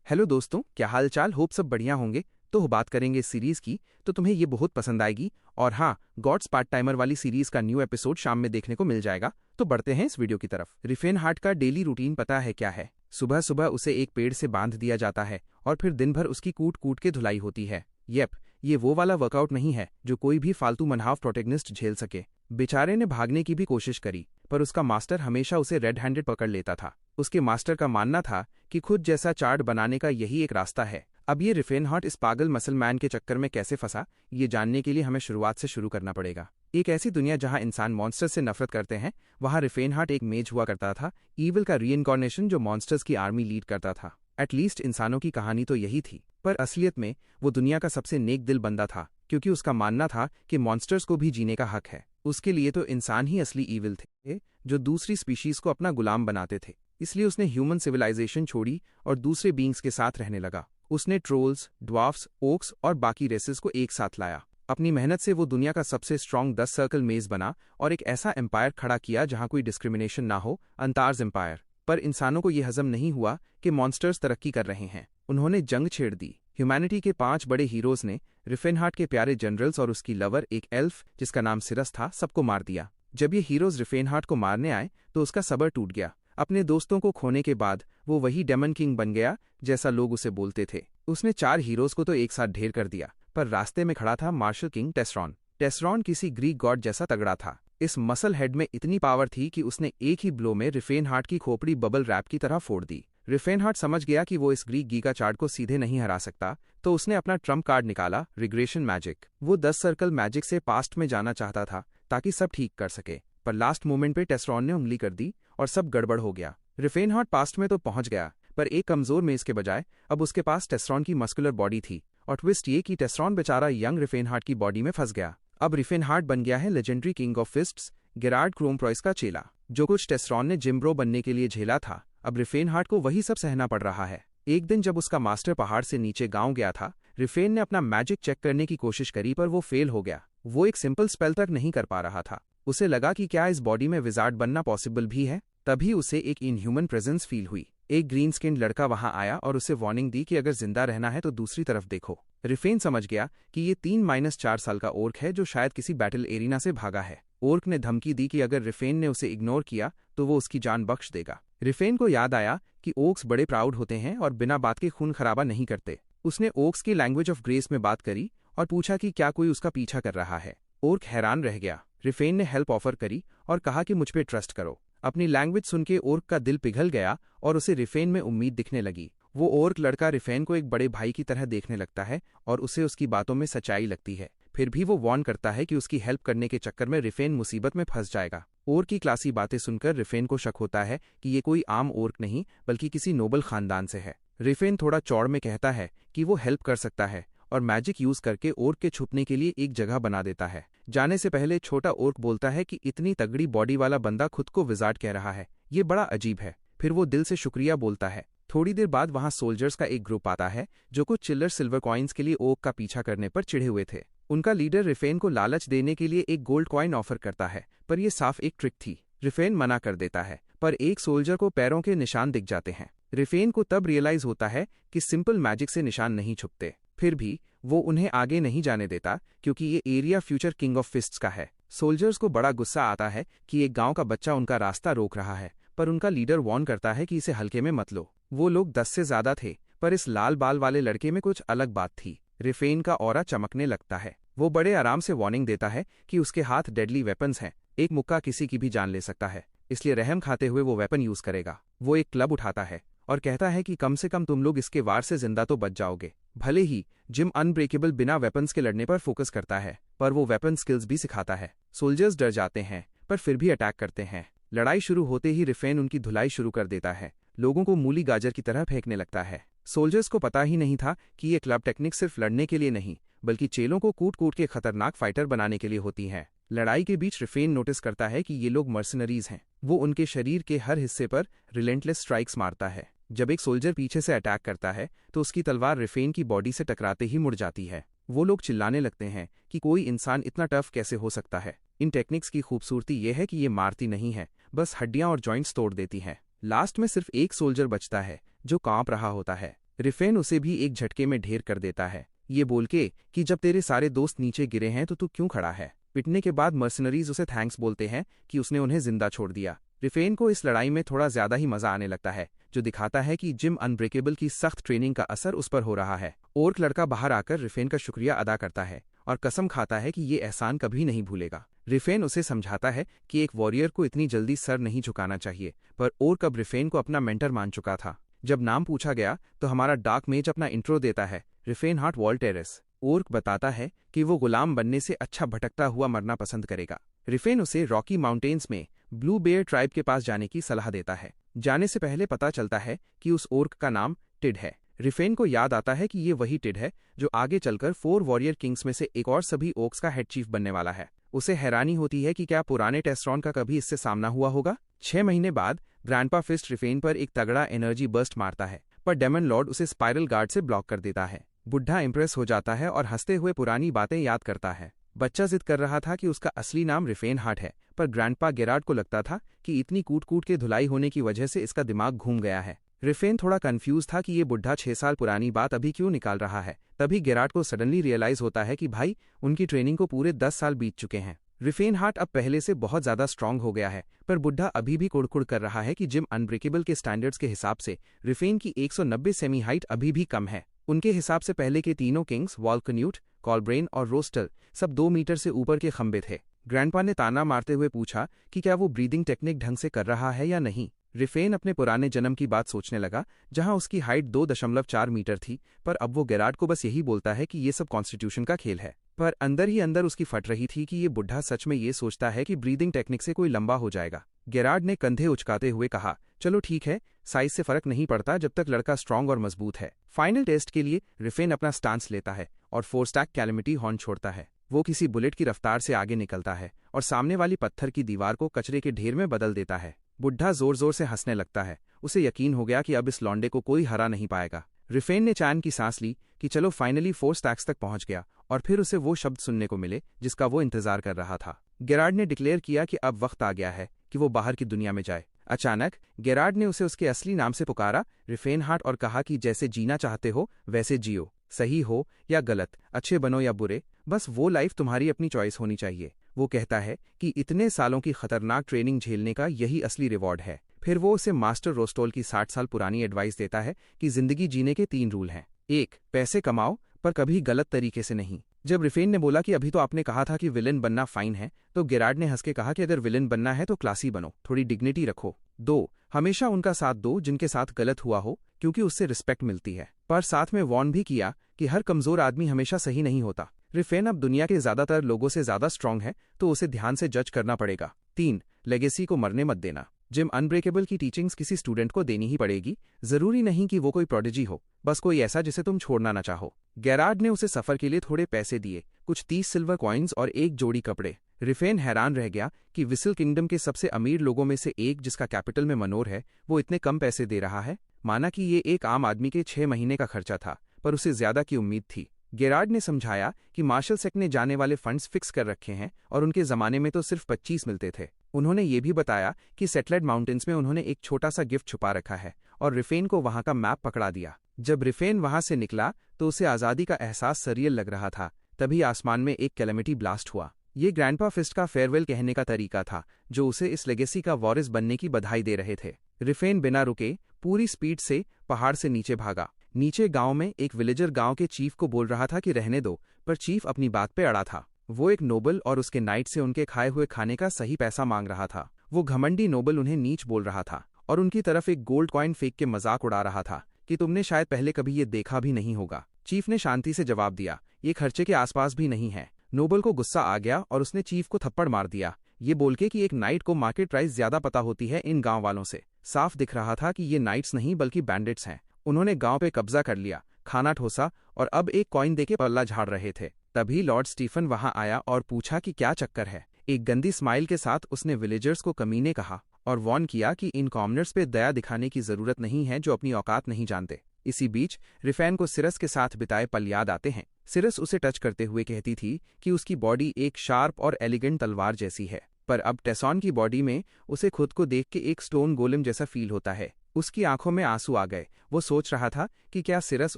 Hello दोस्तों, क्या हाल चाल। होप सब बढ़िया होंगे। तो बात करेंगे इस सीरीज की, तो तुम्हें ये बहुत पसंद आएगी। और हाँ, गॉड्स पार्ट टाइमर वाली सीरीज का न्यू एपिसोड शाम में देखने को मिल जाएगा। तो बढ़ते हैं इस वीडियो की तरफ। रिफेन हार्ट का डेली रूटीन पता है क्या है? सुबह सुबह उसे एक पेड़ से बांध दिया जाता है और फिर दिन भर उसकी कूट कूट के धुलाई होती है। येप, ये वो वाला वर्कआउट नहीं है जो कोई भी फालतू मनहाव प्रोटेगनिस्ट झेल सके। बेचारे ने भागने की भी कोशिश करी, पर उसका मास्टर हमेशा उसे रेड हैंडेड पकड़ लेता था। उसके मास्टर का मानना था कि खुद जैसा चार्ट बनाने का यही एक रास्ता है। अब ये रिफेन हार्ट इस पागल मसल मैन के चक्कर में कैसे फंसा, ये जानने के लिए हमें शुरुआत से शुरू करना पड़ेगा। एक ऐसी दुनिया जहां इंसान मॉन्स्टर्स से नफरत करते हैं, वहां रिफेन हार्ट एक मेज हुआ करता था, ईविल का रीइंकॉर्नेशन जो मॉन्स्टर्स की आर्मी लीड करता था। एटलीस्ट इंसानों की कहानी तो यही थी, पर असलियत में वो दुनिया का सबसे नेक दिल बंदा था, क्योंकि उसका मानना था कि मॉन्स्टर्स को भी जीने का हक है। उसके लिए तो इंसान ही असली ईविल थे, जो दूसरी स्पीशीज को अपना गुलाम बनाते थे। इसलिए उसने ह्यूमन सिविलाइजेशन छोड़ी और दूसरे बींग्स के साथ रहने लगा। उसने ट्रोल्स, ड्वार्फ्स, ओक्स और बाकी रेसेस को एक साथ लाया। अपनी मेहनत से वो दुनिया का सबसे स्ट्रॉन्ग 10 सर्कल मेज बना और एक ऐसा एम्पायर खड़ा किया जहां कोई डिस्क्रिमिनेशन ना हो, अंतार्स एम्पायर। पर इंसानों को यह हजम नहीं हुआ कि मॉन्स्टर्स तरक्की कर रहे हैं। उन्होंने जंग छेड़ दी। ह्यूमैनिटी के 5 बड़े हीरोज ने रिफेन हार्ट के प्यारे जनरल्स और उसकी लवर एक एल्फ जिसका नाम सिरस था, सबको मार दिया। जब ये हीरोज रिफेन हार्ट को मारने आए तो उसका सब्र टूट गया। अपने दोस्तों को खोने के बाद वो वही डेमन किंग बन गया जैसा लोग उसे बोलते थे। उसने 4 हीरोज को तो एक साथ ढेर कर दिया, पर रास्ते में खड़ा था मार्शल किंग टेस्ट्रॉन। टेस्ट्रॉन किसी ग्रीक गॉड जैसा तगड़ा था। इस मसल हेड में इतनी पावर थी कि उसने एक ही ब्लो में रिफेन हार्ट की खोपड़ी बबल रैप की तरह फोड़ दी। रिफेन हार्ट समझ गया कि वो इस ग्रीक गीगा चार्ट को सीधे नहीं हरा सकता, तो उसने अपना ट्रम्प कार्ड निकाला, रिग्रेशन मैजिक। वो 10 सर्कल मैजिक से पास्ट में जाना चाहता था ताकि सब ठीक कर सके, पर लास्ट मोमेंट पे टेस्ट्रॉन ने उंगली कर दी और सब गड़बड़ हो गया। रिफेन हार्ट पास्ट में तो पहुंच गया, पर एक कमजोर मेज के बजाय अब उसके पास टेस्ट्रॉन की मस्कुलर बॉडी थी। और ट्विस्ट ये कि टेस्ट्रॉन बेचारा यंग रिफेन हार्ट की बॉडी में फंस गया। अब रिफेन हार्ट बन गया है legendary king of fists, Gerard क्रोमप्रॉइस का चेला। जो कुछ टेस्ट्रॉन ने जिम्ब्रो बनने के लिए झेला था, अब रिफेन हार्ट को वही सब सहना पड़ रहा है। एक दिन जब उसका मास्टर पहाड़ से नीचे गांव गया था, रिफेन ने अपना मैजिक चेक करने की कोशिश करी, पर वो फेल हो गया। वो एक सिंपल स्पेल तक नहीं कर पा रहा था। उसे लगा कि क्या इस बॉडी में विजार्ड बनना पॉसिबल भी है। तभी उसे एक इनह्यूमन प्रेजेंस फील हुई। एक ग्रीन स्किन्ड लड़का वहां आया और उसे वार्निंग दी कि अगर जिंदा रहना है तो दूसरी तरफ देखो। रिफेन समझ गया कि ये 3-4 साल का ओर्क है जो शायद किसी बैटल एरिना से भागा है। ओर्क ने धमकी दी कि अगर रिफेन ने उसे इग्नोर किया तो वो उसकी जान बख्श देगा। रिफेन को याद आया कि ओक्स बड़े प्राउड होते हैं और बिना बात के खून खराबा नहीं करते। उसने ओक्स की लैंग्वेज ऑफ ग्रेस में बात करी और पूछा कि क्या कोई उसका पीछा कर रहा है। ओर्क हैरान रह गया। रिफेन ने हेल्प ऑफर करी और कहा कि मुझ पे ट्रस्ट करो। अपनी लैंग्वेज सुन के ओर्क का दिल पिघल गया और उसे रिफेन में उम्मीद दिखने लगी। वो ओर्क लड़का रिफेन को एक बड़े भाई की तरह देखने लगता है और उसे उसकी बातों में सच्चाई लगती है। फिर भी वो वार्न करता है कि उसकी हेल्प करने के चक्कर में रिफेन मुसीबत में फंस जाएगा। ओर्क की क्लासी बातें सुनकर रिफेन को शक होता है कि ये कोई आम ओर्क नहीं बल्कि किसी नोबल खानदान से है। रिफेन थोड़ा चौड़ में कहता है कि वो हेल्प कर सकता है और मैजिक यूज करके ओर्क के छुपने के लिए एक जगह बना देता है। जाने से पहले छोटा ओर्क बोलता है कि इतनी तगड़ी बॉडी वाला बंदा खुद को विजार्ड कह रहा है, ये बड़ा अजीब है। फिर वो दिल से शुक्रिया बोलता है। थोड़ी देर बाद वहां सोल्जर्स का एक ग्रुप आता है जो कुछ चिल्लर सिल्वर कॉइन्स के लिए ओक का पीछा करने पर चिढ़े हुए थे। उनका लीडर रिफेन को लालच देने के लिए एक गोल्ड कॉइन ऑफर करता है, पर यह साफ एक ट्रिक थी। रिफेन मना कर देता है, पर एक सोल्जर को पैरों के निशान दिख जाते हैं। रिफेन को तब रियलाइज होता है कि सिंपल मैजिक से निशान नहीं छुपते। फिर भी वो उन्हें आगे नहीं जाने देता, क्योंकि ये एरिया फ्यूचर किंग ऑफ फिस्ट्स का है। सोल्जर्स को बड़ा गुस्सा आता है कि एक गांव का बच्चा उनका रास्ता रोक रहा है, पर उनका लीडर वार्न करता है कि इसे हल्के में मत लो। वो लोग 10 से ज्यादा थे, पर इस लाल बाल वाले लड़के में कुछ अलग बात थी। रिफेन का ऑरा चमकने लगता है। वो बड़े आराम से वार्निंग देता है कि उसके हाथ डेडली वेपन्स हैं, एक मुक्का किसी की भी जान ले सकता है, इसलिए रहम खाते हुए वो वेपन यूज करेगा। वो एक क्लब उठाता है और कहता है कि कम से कम तुम लोग इसके वार से जिंदा तो बच जाओगे। भले ही जिम अनब्रेकेबल बिना वेपन्स के लड़ने पर फोकस करता है, पर वो वेपन स्किल्स भी सिखाता है। सोल्जर्स डर जाते हैं, पर फिर भी अटैक करते हैं। लड़ाई शुरू होते ही रिफेन उनकी धुलाई शुरू कर देता है, लोगों को मूली गाजर की तरह फेंकने लगता है। सोल्जर्स को पता ही नहीं था कि ये क्लब टेक्निक सिर्फ लड़ने के लिए नहीं, बल्कि चेलों को कूट कूट के खतरनाक फाइटर बनाने के लिए होती हैं। लड़ाई के बीच रिफेन नोटिस करता है कि ये लोग मर्सनरीज हैं। वो उनके शरीर के हर हिस्से पर रिलेंटलेस स्ट्राइक्स मारता है। जब एक सोल्जर पीछे से अटैक करता है तो उसकी तलवार रिफेन की बॉडी से टकराते ही मुड़ जाती है। वो लोग चिल्लाने लगते हैं कि कोई इंसान इतना टफ कैसे हो सकता है। इन टेक्निक्स की खूबसूरती ये है कि ये मारती नहीं है, बस हड्डियां और जॉइंट्स तोड़ देती हैं। लास्ट में सिर्फ एक सोल्जर बचता है जो कांप रहा होता है। रिफेन उसे भी एक झटके में ढेर कर देता है, ये बोल के कि जब तेरे सारे दोस्त नीचे गिरे हैं तो तू क्यों खड़ा है। पिटने के बाद मर्सनरीज उसे थैंक्स बोलते हैं कि उसने उन्हें जिंदा छोड़ दिया। रिफेन को इस लड़ाई में थोड़ा ज्यादा ही मजा आने लगता है, जो दिखाता है कि जिम अनब्रेकेबल की सख्त ट्रेनिंग का असर उस पर हो रहा है। ओर्क लड़का बाहर आकर रिफेन का शुक्रिया अदा करता है और कसम खाता है कि ये एहसान कभी नहीं भूलेगा। रिफेन उसे समझाता है कि एक वॉरियर को इतनी जल्दी सर नहीं झुकाना चाहिए, पर ओर्क अब रिफेन को अपना मेंटर मान चुका था। जब नाम पूछा गया तो हमारा डार्क मेज अपना इंट्रो देता है, रिफेन हार्ट वॉल्टेरस। ओर्क बताता है कि वो गुलाम बनने से अच्छा भटकता हुआ मरना पसंद करेगा। रिफेन उसे रॉकी माउंटेन्स में ब्लू बेयर ट्राइब के पास जाने की सलाह देता है। जाने से पहले पता चलता है कि उस ओर्क का नाम टिड है। रिफेन को याद आता है कि ये वही टिड है जो आगे चलकर 4 वॉरियर किंग्स में से एक और सभी ओक्स का हेड चीफ बनने वाला है। उसे हैरानी होती है कि क्या पुराने टेस्ट्रॉन का कभी इससे सामना हुआ होगा। 6 महीने बाद ग्रैंडपा फिस्ट रिफेन पर एक तगड़ा एनर्जी बर्स्ट मारता है, पर डेमन लॉर्ड उसे स्पाइरल गार्ड से ब्लॉक कर देता है। बुढ़ा इंप्रेस हो जाता है और हंसते हुए पुरानी बातें याद करता है। बच्चा जिद कर रहा था कि उसका असली नाम रिफेन हार्ट है, पर ग्रैंडपा गेरार्ड को लगता था कि इतनी कूट कूट के धुलाई होने की वजह से इसका दिमाग घूम गया है। रिफेन थोड़ा कंफ्यूज था कि ये बुढ़ा 6 साल पुरानी बात अभी क्यों निकाल रहा है। तभी गेरार्ड को सडनली रियलाइज होता है कि भाई, उनकी ट्रेनिंग को पूरे 10 साल बीत चुके हैं। रिफेन हार्ट अब पहले से बहुत ज्यादा स्ट्रांग हो गया है, पर बुढ़ा अभी भी कुड़कुड़ कर रहा है कि जिम अनब्रेकेबल के स्टैंडर्ड्स के हिसाब से रिफेन की 190 सेमी हाइट अभी भी कम है। उनके हिसाब से पहले के तीनों किंग्स वॉल्कन्यूट, कॉलब्रेन और रोस्टल सब 2 मीटर से ऊपर के खंबे थे। ग्रैंडपा ने ताना मारते हुए पूछा कि क्या वो ब्रीदिंग टेक्निक ढंग से कर रहा है या नहीं। रिफेन अपने पुराने जन्म की बात सोचने लगा, जहां उसकी हाइट 2.4 मीटर थी, पर अब वो गेरार्ड को बस यही बोलता है कि ये सब कॉन्स्टिट्यूशन का खेल है। पर अंदर ही अंदर उसकी फट रही थी कि ये बुढ़ा सच में ये सोचता है कि ब्रीदिंग टेक्निक से कोई लंबा हो जाएगा। गेरार्ड ने कंधे उचकाते हुए कहा, चलो ठीक है, साइज से फर्क नहीं पड़ता जब तक लड़का स्ट्रांग और मजबूत है। फाइनल टेस्ट के लिए रिफेन अपना स्टांस लेता है और 4 स्टैक कैलेमिटी हॉर्न छोड़ता है। वो किसी बुलेट की रफ्तार से आगे निकलता है और सामने वाली पत्थर की दीवार को कचरे के ढेर में बदल देता है। बुढ़ा जोर जोर से हंसने लगता है। उसे यकीन हो गया कि अब इस लौंडे को कोई हरा नहीं पाएगा। रिफेन ने चैन की सांस ली कि चलो फाइनली 4 स्टैक्स तक पहुंच गया, और फिर उसे वो शब्द सुनने को मिले जिसका वो इंतजार कर रहा था। गेरार्ड ने डिक्लेयर किया कि अब वक्त आ गया है कि वो बाहर की दुनिया में जाए। अचानक गेरार्ड ने उसे उसके असली नाम से पुकारा, रिफेन हार्ट, और कहा कि जैसे जीना चाहते हो वैसे जियो, सही हो या गलत, अच्छे बनो या बुरे, बस वो लाइफ तुम्हारी अपनी चॉइस होनी चाहिए। वो कहता है कि इतने सालों की खतरनाक ट्रेनिंग झेलने का यही असली रिवॉर्ड है। फिर वो उसे मास्टर रोस्टोल की 60 साल पुरानी एडवाइस देता है कि जिंदगी जीने के 3 रूल हैं। 1, पैसे कमाओ, पर कभी गलत तरीके से नहीं। जब रिफेन ने बोला कि अभी तो आपने कहा था कि विलेन बनना फाइन है, तो गेरार्ड ने हंस के कहा कि अगर विलेन बनना है तो क्लासी बनो, थोड़ी डिग्निटी रखो। 2, हमेशा उनका साथ दो जिनके साथ गलत हुआ हो, क्योंकि उससे रिस्पेक्ट मिलती है। पर साथ में वॉर्न भी किया कि हर कमजोर आदमी हमेशा सही नहीं होता। रिफेन अब दुनिया के ज्यादातर लोगों से ज्यादा स्ट्रांग है, तो उसे ध्यान से जज करना पड़ेगा। 3, लेगेसी को मरने मत देना। जिम अनब्रेकेबल की टीचिंग्स किसी स्टूडेंट को देनी ही पड़ेगी। जरूरी नहीं कि वो कोई प्रोडिजी हो, बस कोई ऐसा जिसे तुम छोड़ना न चाहो। गेरार्ड ने उसे सफर के लिए थोड़े पैसे दिए, कुछ 30 सिल्वर कॉइन्स और एक जोड़ी कपड़े। रिफेन हैरान रह गया कि विसल किंगडम के सबसे अमीर लोगों में से एक, जिसका कैपिटल में मनोर है, वो इतने कम पैसे दे रहा है। माना कि ये एक आम आदमी के 6 महीने का खर्चा था, पर उसे ज्यादा की उम्मीद थी। गेरार्ड ने समझाया कि मार्शल सेक ने जाने वाले फंड्स फिक्स कर रखे हैं और उनके जमाने में तो सिर्फ 25 मिलते थे। उन्होंने ये भी बताया कि सेटलेड माउंटेन्स में उन्होंने एक छोटा सा गिफ्ट छुपा रखा है, और रिफेन को वहां का मैप पकड़ा दिया। जब रिफेन वहां से निकला तो उसे आजादी का एहसास सरियल लग रहा था। तभी आसमान में एक कैलेमिटी ब्लास्ट हुआ। ये ग्रैंडपा फिस्ट का फेयरवेल कहने का तरीका था, जो उसे इस लेगेसी का वॉरिस बनने की बधाई दे रहे थे। रिफेन बिना रुके पूरी स्पीड से पहाड़ से नीचे भागा। नीचे गांव में एक विलेजर गांव के चीफ को बोल रहा था कि रहने दो, पर चीफ अपनी बात पे अड़ा था। वो एक नोबल और उसके नाइट से उनके खाए हुए खाने का सही पैसा मांग रहा था। वो घमंडी नोबल उन्हें नीच बोल रहा था और उनकी तरफ एक गोल्ड कॉइन फेंक के मजाक उड़ा रहा था कि तुमने शायद पहले कभी ये देखा भी नहीं होगा। चीफ ने शांति से जवाब दिया, ये खर्चे के आसपास भी नहीं है। नोबल को गुस्सा आ गया और उसने चीफ को थप्पड़ मार दिया, ये बोल के कि एक नाइट को मार्केट प्राइस ज्यादा पता होती है इन गांव वालों से। साफ दिख रहा था कि ये नाइट्स नहीं बल्कि बैंडिट्स हैं। उन्होंने गांव पे कब्जा कर लिया, खाना ठोसा और अब एक कॉइन देके पल्ला झाड़ रहे थे। तभी लॉर्ड स्टीफन वहां आया और पूछा कि क्या चक्कर है। एक गंदी स्माइल के साथ उसने विलेजर्स को कमीने कहा और वॉर्न किया कि इन कॉमनर्स पे दया दिखाने की जरूरत नहीं है जो अपनी औकात नहीं जानते। इसी बीच रिफेन को सिरस के साथ बिताए पल याद आते हैं। सिरस उसे टच करते हुए कहती थी कि उसकी बॉडी एक शार्प और एलिगेंट तलवार जैसी है, पर अब टेसॉन की बॉडी में उसे खुद को देख के एक स्टोन गोलेम जैसा फील होता है। उसकी आंखों में आंसू आ गए। वो सोच रहा था कि क्या सिरस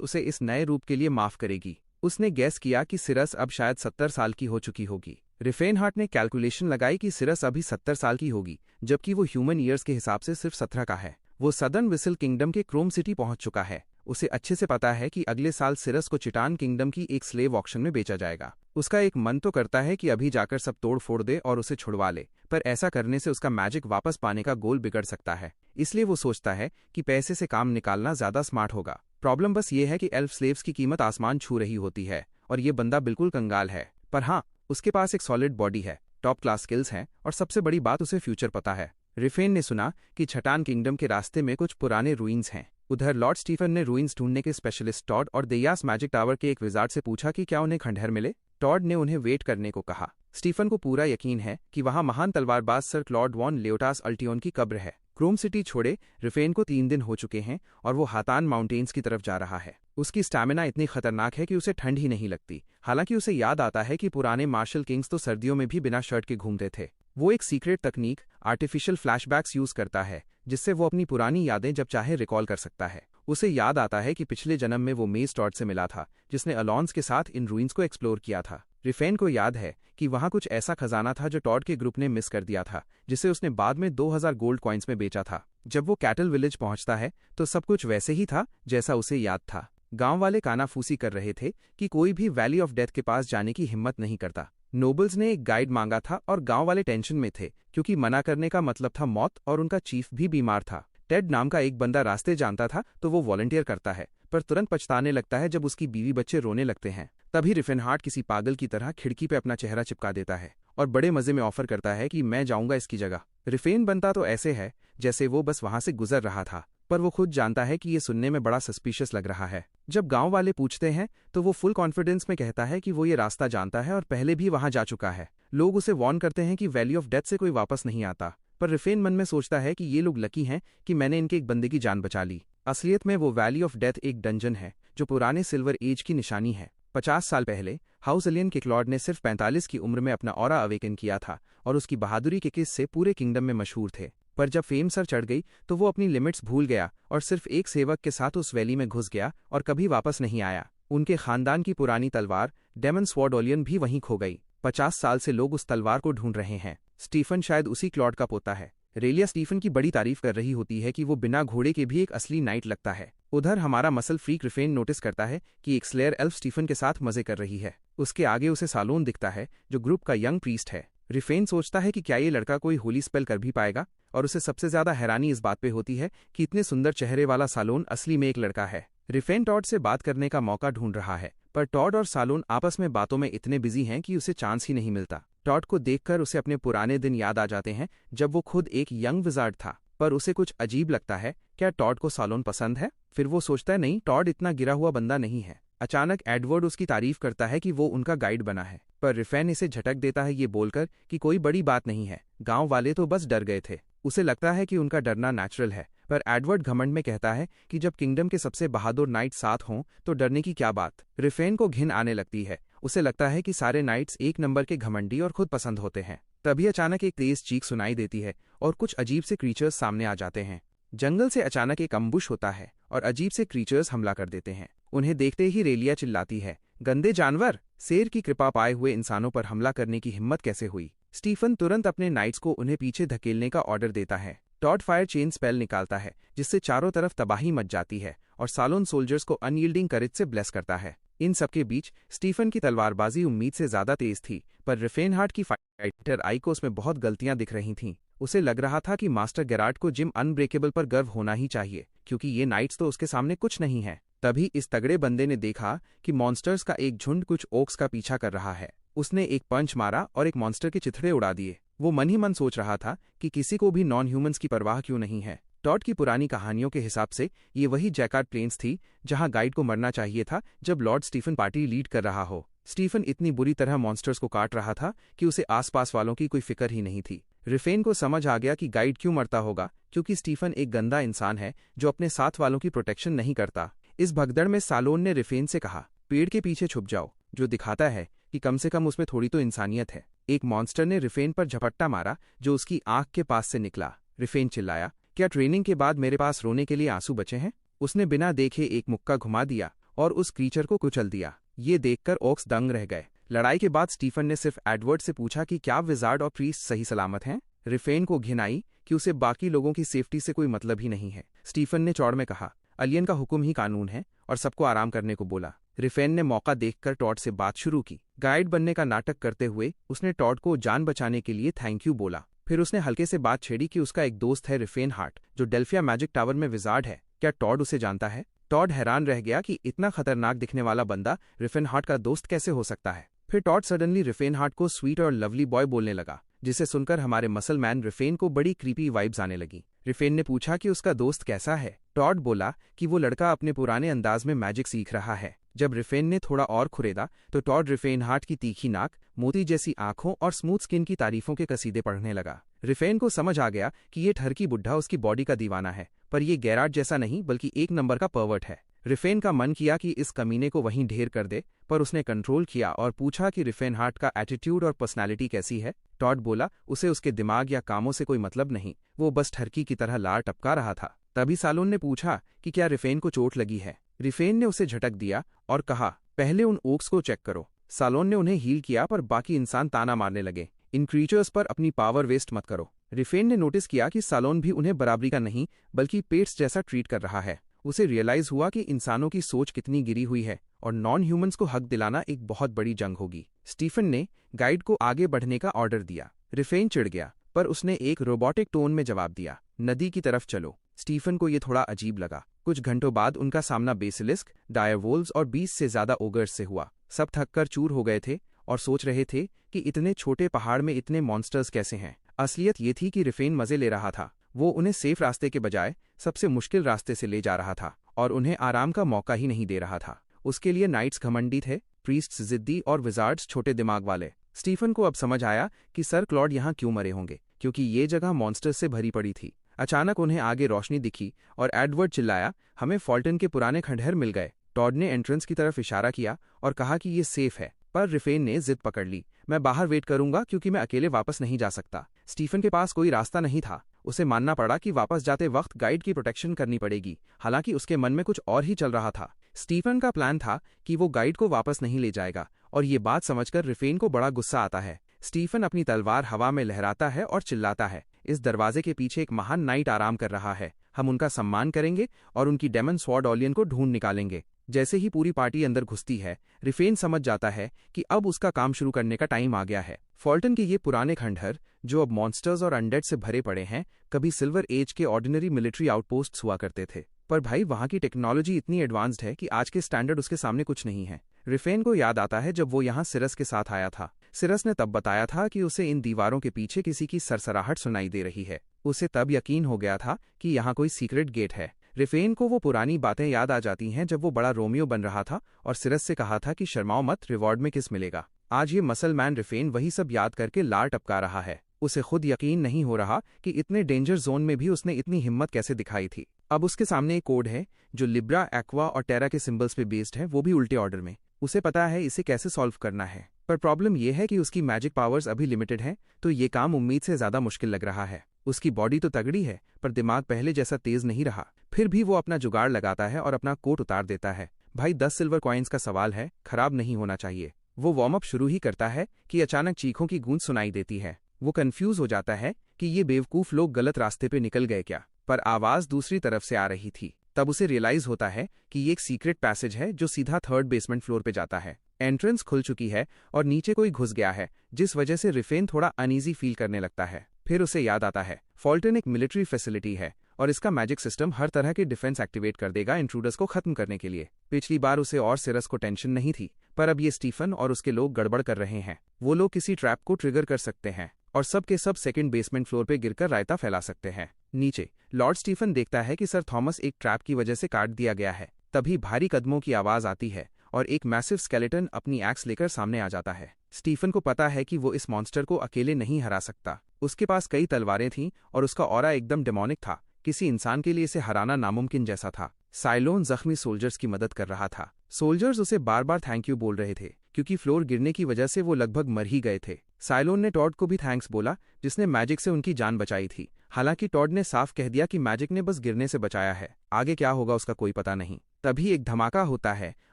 उसे इस नए रूप के लिए माफ करेगी। उसने गैस किया कि सिरस अब शायद 70 साल की हो चुकी होगी। रिफेनहार्ट ने कैलकुलेशन लगाई कि सिरस अभी 70 साल की होगी, जबकि वो ह्यूमन ईयर्स के हिसाब से सिर्फ 17 का है। वो सदर्न विसल किंगडम के क्रोम सिटी पहुंच चुका है। उसे अच्छे से पता है कि अगले साल सिरस को चिटान किंगडम की एक स्लेव ऑक्शन में बेचा जाएगा। उसका एक मन तो करता है कि अभी जाकर सब तोड़ फोड़ दे और उसे छुड़वा ले, पर ऐसा करने से उसका मैजिक वापस पाने का गोल बिगड़ सकता है। इसलिए वो सोचता है कि पैसे से काम निकालना ज्यादा स्मार्ट होगा। प्रॉब्लम बस ये है कि एल्फ स्लेव्स की कीमत आसमान छू रही होती है और ये बंदा बिल्कुल कंगाल है। पर हाँ, उसके पास एक सॉलिड बॉडी है, टॉप क्लास स्किल्स हैं और सबसे बड़ी बात, उसे फ्यूचर पता है। रिफेन ने सुना कि छटान किंगडम के रास्ते में कुछ पुराने रूइंस हैं। उधर लॉर्ड स्टीफन ने रूइंस ढूंढने के स्पेशलिस्ट टॉड और देयास मैजिक टावर के एक विजार्ड से पूछा कि क्या उन्हें खंडहर मिले। टॉड ने उन्हें वेट करने को कहा। स्टीफन को पूरा यकीन है कि वहां महान तलवारबाज सर क्लॉड वॉन लेओटास अल्टियोन की कब्र है। क्रोम सिटी छोड़े रिफेन को 3 दिन हो चुके हैं और वो हातान माउंटेन्स की तरफ जा रहा है। उसकी स्टैमिना इतनी खतरनाक है कि उसे ठंड ही नहीं लगती। हालांकि उसे याद आता है कि पुराने मार्शल किंग्स तो सर्दियों में भी बिना शर्ट के घूमते थे। वो एक सीक्रेट तकनीक, आर्टिफिशियल फ्लैशबैक्स यूज करता है, जिससे वो अपनी पुरानी यादें जब चाहे रिकॉल कर सकता है। उसे याद आता है कि पिछले जन्म में वो मेज टॉड से मिला था, जिसने अलॉन्स के साथ इन रूइंस को एक्सप्लोर किया था। रिफेन को याद है कि वहां कुछ ऐसा खजाना था जो टॉड के ग्रुप ने मिस कर दिया था, जिसे उसने बाद में 2000 गोल्ड कॉइन्स में बेचा था। जब वो कैटल विलेज पहुंचता है तो सब कुछ वैसे ही था जैसा उसे याद था। गांव वाले कानाफूसी कर रहे थे कि कोई भी वैली ऑफ डेथ के पास जाने की हिम्मत नहीं करता। नोबल्स ने एक गाइड मांगा था और गांव वाले टेंशन में थे, क्योंकि मना करने का मतलब था मौत और उनका चीफ भी बीमार था। टेड नाम का एक बंदा रास्ते जानता था तो वो वॉलंटियर करता है, पर तुरंत पछताने लगता है जब उसकी बीवी बच्चे रोने लगते हैं। तभी रिफेनहार्ट किसी पागल की तरह खिड़की पे अपना चेहरा चिपका देता है और बड़े मजे में ऑफर करता है कि मैं जाऊंगा इसकी जगह। रिफेन बनता तो ऐसे है जैसे वो बस वहां से गुजर रहा था, पर वो खुद जानता है कि ये सुनने में बड़ा सस्पिशियस लग रहा है। जब गांव वाले पूछते हैं तो वो फुल कॉन्फिडेंस में कहता है कि वो ये रास्ता जानता है और पहले भी वहां जा चुका है। लोग उसे वार्न करते हैं कि वैली ऑफ डेथ से कोई वापस नहीं आता, पर रिफेन मन में सोचता है कि ये लोग लकी हैं कि मैंने इनके एक बंदे की जान बचा ली। असलियत में वो वैली ऑफ डेथ एक डंजन है जो पुराने सिल्वर एज की निशानी है। 50 साल पहले हाउस एलियन के क्लॉड ने सिर्फ 45 की उम्र में अपना ऑरा अवेकन किया था और उसकी बहादुरी के किस्से पूरे किंगडम में मशहूर थे। पर जब फेम सर चढ़ गई तो वो अपनी लिमिट्स भूल गया और सिर्फ एक सेवक के साथ उस वैली में घुस गया और कभी वापस नहीं आया। उनके खानदान की पुरानी तलवार डेमन स्वॉर्ड ओलियन भी वहीं खो गई। 50 साल से लोग उस तलवार को ढूंढ रहे हैं। स्टीफन शायद उसी क्लॉड का पोता है। रेलिया स्टीफन की बड़ी तारीफ कर रही होती है कि वो बिना घोड़े के भी एक असली नाइट लगता है। उधर हमारा मसल फ्रीक रिफेन नोटिस करता है कि एक स्लेयर एल्फ स्टीफन के साथ मजे कर रही है। उसके आगे उसे सालोन दिखता है जो ग्रुप का यंग प्रीस्ट है। रिफेन सोचता है कि क्या ये लड़का कोई होली स्पेल कर भी पाएगा, और उसे सबसे ज्यादा हैरानी इस बात पे होती है कि इतने सुंदर चेहरे वाला सालोन असली में एक लड़का है। रिफेन टॉड से बात करने का मौका ढूंढ रहा है, पर टॉड और सालोन आपस में बातों में इतने बिजी हैं कि उसे चांस ही नहीं मिलता। टॉड को देखकर उसे अपने पुराने दिन याद आ जाते हैं जब वो खुद एक यंग विजार्ड था, पर उसे कुछ अजीब लगता है। क्या टॉड को सालोन पसंद है? फिर वो सोचता है नहीं, टॉड इतना गिरा हुआ बंदा नहीं है। अचानक एडवर्ड उसकी तारीफ करता है कि वो उनका गाइड बना है, पर रिफेन इसे झटक देता है ये बोलकर कि कोई बड़ी बात नहीं है, गांव वाले तो बस डर गए थे। उसे लगता है कि उनका डरना नेचुरल है, पर एडवर्ड घमंड में कहता है कि जब किंगडम के सबसे बहादुर नाइट साथ हों तो डरने की क्या बात। रिफेन को घिन आने लगती है। उसे लगता है कि सारे नाइट्स एक नंबर के घमंडी और खुद पसंद होते हैं। तभी अचानक एक तेज चीख सुनाई देती है और कुछ अजीब से क्रीचर्स सामने आ जाते हैं। जंगल से अचानक एक अम्बुश होता है और अजीब से क्रीचर्स हमला कर देते हैं। उन्हें देखते ही रेलिया चिल्लाती है, गंदे जानवर, शेर की कृपा पाए हुए इंसानों पर हमला करने की हिम्मत कैसे हुई। स्टीफन तुरंत अपने नाइट्स को उन्हें पीछे धकेलने का ऑर्डर देता है। टॉड फायर चेन स्पेल निकालता है जिससे चारों तरफ तबाही मच जाती है और सालोन सोल्जर्स को अनयील्डिंग करेज से ब्लेस करता है। इन सबके बीच स्टीफन की तलवारबाजी उम्मीद से ज्यादा तेज थी, पर रिफेनहार्ट की फाइटर आई को उसमें बहुत गलतियां दिख रही थीं। उसे लग रहा था कि मास्टर गेरार्ड को जिम अनब्रेकेबल पर गर्व होना ही चाहिए, क्योंकि ये नाइट्स तो उसके सामने कुछ नहीं है। तभी इस तगड़े बंदे ने देखा कि मॉन्स्टर्स का एक झुंड कुछ ओक्स का पीछा कर रहा है। उसने एक पंच मारा और एक मॉन्स्टर के चिथड़े उड़ा दिए। वो मन ही मन सोच रहा था कि किसी को भी नॉन ह्यूमंस की परवाह क्यों नहीं है। टॉड की पुरानी कहानियों के हिसाब से ये वही जैकार्ड प्लेन्स थी जहां गाइड को मरना चाहिए था जब लॉर्ड स्टीफन पार्टी लीड कर रहा हो। स्टीफन इतनी बुरी तरह मॉन्स्टर्स को काट रहा था कि उसे आसपास वालों की कोई फिक्र ही नहीं थी। रिफेन को समझ आ गया कि गाइड क्यों मरता होगा, क्योंकि स्टीफन एक गंदा इंसान है जो अपने साथ वालों की प्रोटेक्शन नहीं करता। इस भगदड़ में सालोन ने रिफेन से कहा, पेड़ के पीछे छुप जाओ, जो दिखाता है कि कम से कम उसमें थोड़ी तो इंसानियत है। एक मॉन्स्टर ने रिफेन पर झपट्टा मारा जो उसकी आंख के पास से निकला। रिफेन चिल्लाया, क्या ट्रेनिंग के बाद मेरे पास रोने के लिए आंसू बचे हैं? उसने बिना देखे एक मुक्का घुमा दिया और उस क्रीचर को कुचल दिया। ये देखकर ओक्स दंग रह गए। लड़ाई के बाद स्टीफन ने सिर्फ एडवर्ड से पूछा कि क्या विजार्ड और प्रीस्ट सही सलामत हैं? रिफेन को घिन आई कि उसे बाकी लोगों की सेफ्टी से कोई मतलब ही नहीं है। स्टीफन ने चौड़ में कहा, अलियन का हुक्म ही कानून है, और सबको आराम करने को बोला। रिफेन ने मौका देखकर टॉड से बात शुरू की। गाइड बनने का नाटक करते हुए उसने टॉड को जान बचाने के लिए थैंक यू बोला। फिर उसने हल्के से बात छेड़ी कि उसका एक दोस्त है रिफेन हार्ट, जो डेल्फिया मैजिक टावर में विजार्ड है। क्या टॉड उसे जानता है? टॉड हैरान रह गया कि इतना खतरनाक दिखने वाला बंदा रिफेन हार्ट का दोस्त कैसे हो सकता है। फिर टॉड सडनली रिफेन हार्ट को स्वीट और लवली बॉय बोलने लगा, जिसे सुनकर हमारे मसल मैन रिफेन को बड़ी क्रीपी वाइब्स आने लगी। रिफेन ने पूछा कि उसका दोस्त कैसा है। टॉड बोला कि वो लड़का अपने पुराने अंदाज में मैजिक सीख रहा है। जब रिफेन ने थोड़ा और खुरेदा तो टॉड रिफेन हार्ट की तीखी नाक, मोती जैसी आंखों और स्मूथ स्किन की तारीफों के कसीदे पढ़ने लगा। रिफेन को समझ आ गया कि ये ठरकी बुढ़ा उसकी बॉडी का दीवाना है, पर ये गैराट जैसा नहीं बल्कि एक नंबर का पर्वर्ट है। रिफेन का मन किया कि इस कमीने को वहीं ढेर कर दे, पर उसने कंट्रोल किया और पूछा कि रिफेन हार्ट का एटीट्यूड और पर्सनालिटी कैसी है। टॉड बोला उसे उसके दिमाग या कामों से कोई मतलब नहीं, वो बस ठरकी की तरह लार टपका रहा था। तभी सालोन ने पूछा कि क्या रिफेन को चोट लगी है। रिफेन ने उसे झटक दिया और कहा, पहले उन ओक्स को चेक करो। सालोन ने उन्हें हील किया, पर बाकी इंसान ताना मारने लगे, इन क्रीचर्स पर अपनी पावर वेस्ट मत करो। रिफेन ने नोटिस किया कि सालोन भी उन्हें बराबरी का नहीं बल्कि पेट्स जैसा ट्रीट कर रहा है। उसे रियलाइज हुआ कि इंसानों की सोच कितनी गिरी हुई है और नॉन ह्यूमंस को हक दिलाना एक बहुत बड़ी जंग होगी। स्टीफन ने गाइड को आगे बढ़ने का ऑर्डर दिया। रिफेन चिढ़ गया, पर उसने एक रोबोटिक टोन में जवाब दिया, नदी की तरफ चलो। स्टीफन को यह थोड़ा अजीब लगा। कुछ घंटों बाद उनका सामना बेसिलिस्क, डायरवोल्व्स और 20 से ज्यादा ओगर्स से हुआ। सब थककर चूर हो गए थे और सोच रहे थे कि इतने छोटे पहाड़ में इतने मॉन्स्टर्स कैसे हैं। असलियत ये थी कि रिफेन मजे ले रहा था। वो उन्हें सेफ रास्ते के बजाय सबसे मुश्किल रास्ते से ले जा रहा था और उन्हें आराम का मौका ही नहीं दे रहा था। उसके लिए नाइट्स घमंडी थे, प्रीस्ट्स जिद्दी और विजार्ड्स छोटे दिमाग वाले। स्टीफन को अब समझ आया कि सर क्लॉड यहाँ क्यों मरे होंगे, क्योंकि ये जगह मॉन्स्टर्स से भरी पड़ी थी। अचानक उन्हें आगे रोशनी दिखी और एडवर्ड चिल्लाया, हमें फॉल्टन के पुराने खंडहर मिल गए। टॉड ने एंट्रेंस की तरफ इशारा किया और कहा कि ये सेफ है, पर रिफेन ने जिद पकड़ ली, मैं बाहर वेट करूंगा क्योंकि मैं अकेले वापस नहीं जा सकता। स्टीफन के पास कोई रास्ता नहीं था। उसे मानना पड़ा कि वापस जाते वक्त गाइड की प्रोटेक्शन करनी पड़ेगी। हालांकि उसके मन में कुछ और ही चल रहा था। स्टीफन का प्लान था कि वो गाइड को वापस नहीं ले जाएगा, और ये बात समझकर रिफेन को बड़ा गुस्सा आता है। स्टीफन अपनी तलवार हवा में लहराता है और चिल्लाता है, इस दरवाजे के पीछे एक महान नाइट आराम कर रहा है, हम उनका सम्मान करेंगे और उनकी डेमन स्वॉर्ड ऑलियन को ढूंढ निकालेंगे। जैसे ही पूरी पार्टी अंदर घुसती है, रिफेन समझ जाता है कि अब उसका काम शुरू करने का टाइम आ गया है। फॉल्टन के ये पुराने खंडहर, जो अब मॉन्स्टर्स और अनडेड से भरे पड़े हैं, कभी सिल्वर एज के ऑर्डिनरी मिलिट्री आउटपोस्ट्स हुआ करते थे। पर भाई, वहां की टेक्नोलॉजी इतनी एडवांस्ड है कि आज के स्टैंडर्ड उसके सामने कुछ नहीं है। रिफेन को याद आता है जब वो यहाँ सिरस के साथ आया था। सिरस ने तब बताया था कि उसे इन दीवारों के पीछे किसी की सरसराहट सुनाई दे रही है। उसे तब यकीन हो गया था कि यहाँ कोई सीक्रेट गेट है। रिफेन को वो पुरानी बातें याद आ जाती हैं जब वो बड़ा रोमियो बन रहा था और सिरस से कहा था कि शर्माओ मत, रिवॉर्ड में किस मिलेगा। आज ये मसल मैन रिफेन वही सब याद करके लार टपका रहा है। उसे खुद यकीन नहीं हो रहा कि इतने डेंजर जोन में भी उसने इतनी हिम्मत कैसे दिखाई थी। अब उसके सामने एक कोड है जो लिब्रा, एक्वा और टेरा के सिंबल्स पे बेस्ड है, वो भी उल्टे ऑर्डर में। उसे पता है इसे कैसे सॉल्व करना है, पर प्रॉब्लम यह है कि उसकी मैजिक पावर्स अभी लिमिटेड हैं, तो ये काम उम्मीद से ज्यादा मुश्किल लग रहा है। उसकी बॉडी तो तगड़ी है, पर दिमाग पहले जैसा तेज नहीं रहा। फिर भी वो अपना जुगाड़ लगाता है और अपना कोट उतार देता है। भाई, 10 सिल्वर कॉइन्स का सवाल है, खराब नहीं होना चाहिए। वो वार्म अप शुरू ही करता है कि अचानक चीखों की गूंज सुनाई देती है। वो कंफ्यूज हो जाता है कि ये बेवकूफ लोग गलत रास्ते पे निकल गए क्या, पर आवाज दूसरी तरफ से आ रही थी। तब उसे रियलाइज होता है कि ये एक सीक्रेट पैसेज है जो सीधा 3rd बेसमेंट फ्लोर पे जाता है। एंट्रेंस खुल चुकी है और नीचे कोई घुस गया है, जिस वजह से रिफेन थोड़ा अनईजी फील करने लगता है। फिर उसे याद आता है फॉल्टन एक मिलिट्री फैसिलिटी है और इसका मैजिक सिस्टम हर तरह के डिफेंस एक्टिवेट कर देगा इंट्रूडर्स को खत्म करने के लिए। पिछली बार उसे और सिरस को टेंशन नहीं थी, पर अब ये स्टीफन और उसके लोग गड़बड़ कर रहे हैं। वो लोग किसी ट्रैप को ट्रिगर कर सकते हैं और सब के सब 2nd बेसमेंट फ्लोर पे गिरकर रायता फैला सकते हैं। नीचे लॉर्ड स्टीफन देखता है कि सर थॉमस एक ट्रैप की वजह से काट दिया गया है। तभी भारी कदमों की आवाज आती है और एक मैसिव स्केलेटन अपनी एक्स लेकर सामने आ जाता है। स्टीफन को पता है कि वो इस मॉन्स्टर को अकेले नहीं हरा सकता। उसके पास कई तलवारें थीं और उसका ऑरा एकदम डेमोनिक था। किसी इंसान के लिए इसे हराना नामुमकिन जैसा था। साइलोन जख्मी सोल्जर्स की मदद कर रहा था। सोल्जर्स उसे बार बार थैंक यू बोल रहे थे क्योंकि फ्लोर गिरने की वजह से वो लगभग मर ही गए थे। साइलोन ने टॉड को भी थैंक्स बोला जिसने मैजिक से उनकी जान बचाई थी। हालांकि टॉड ने साफ कह दिया कि मैजिक ने बस गिरने से बचाया है, आगे क्या होगा उसका कोई पता नहीं। तभी एक धमाका होता है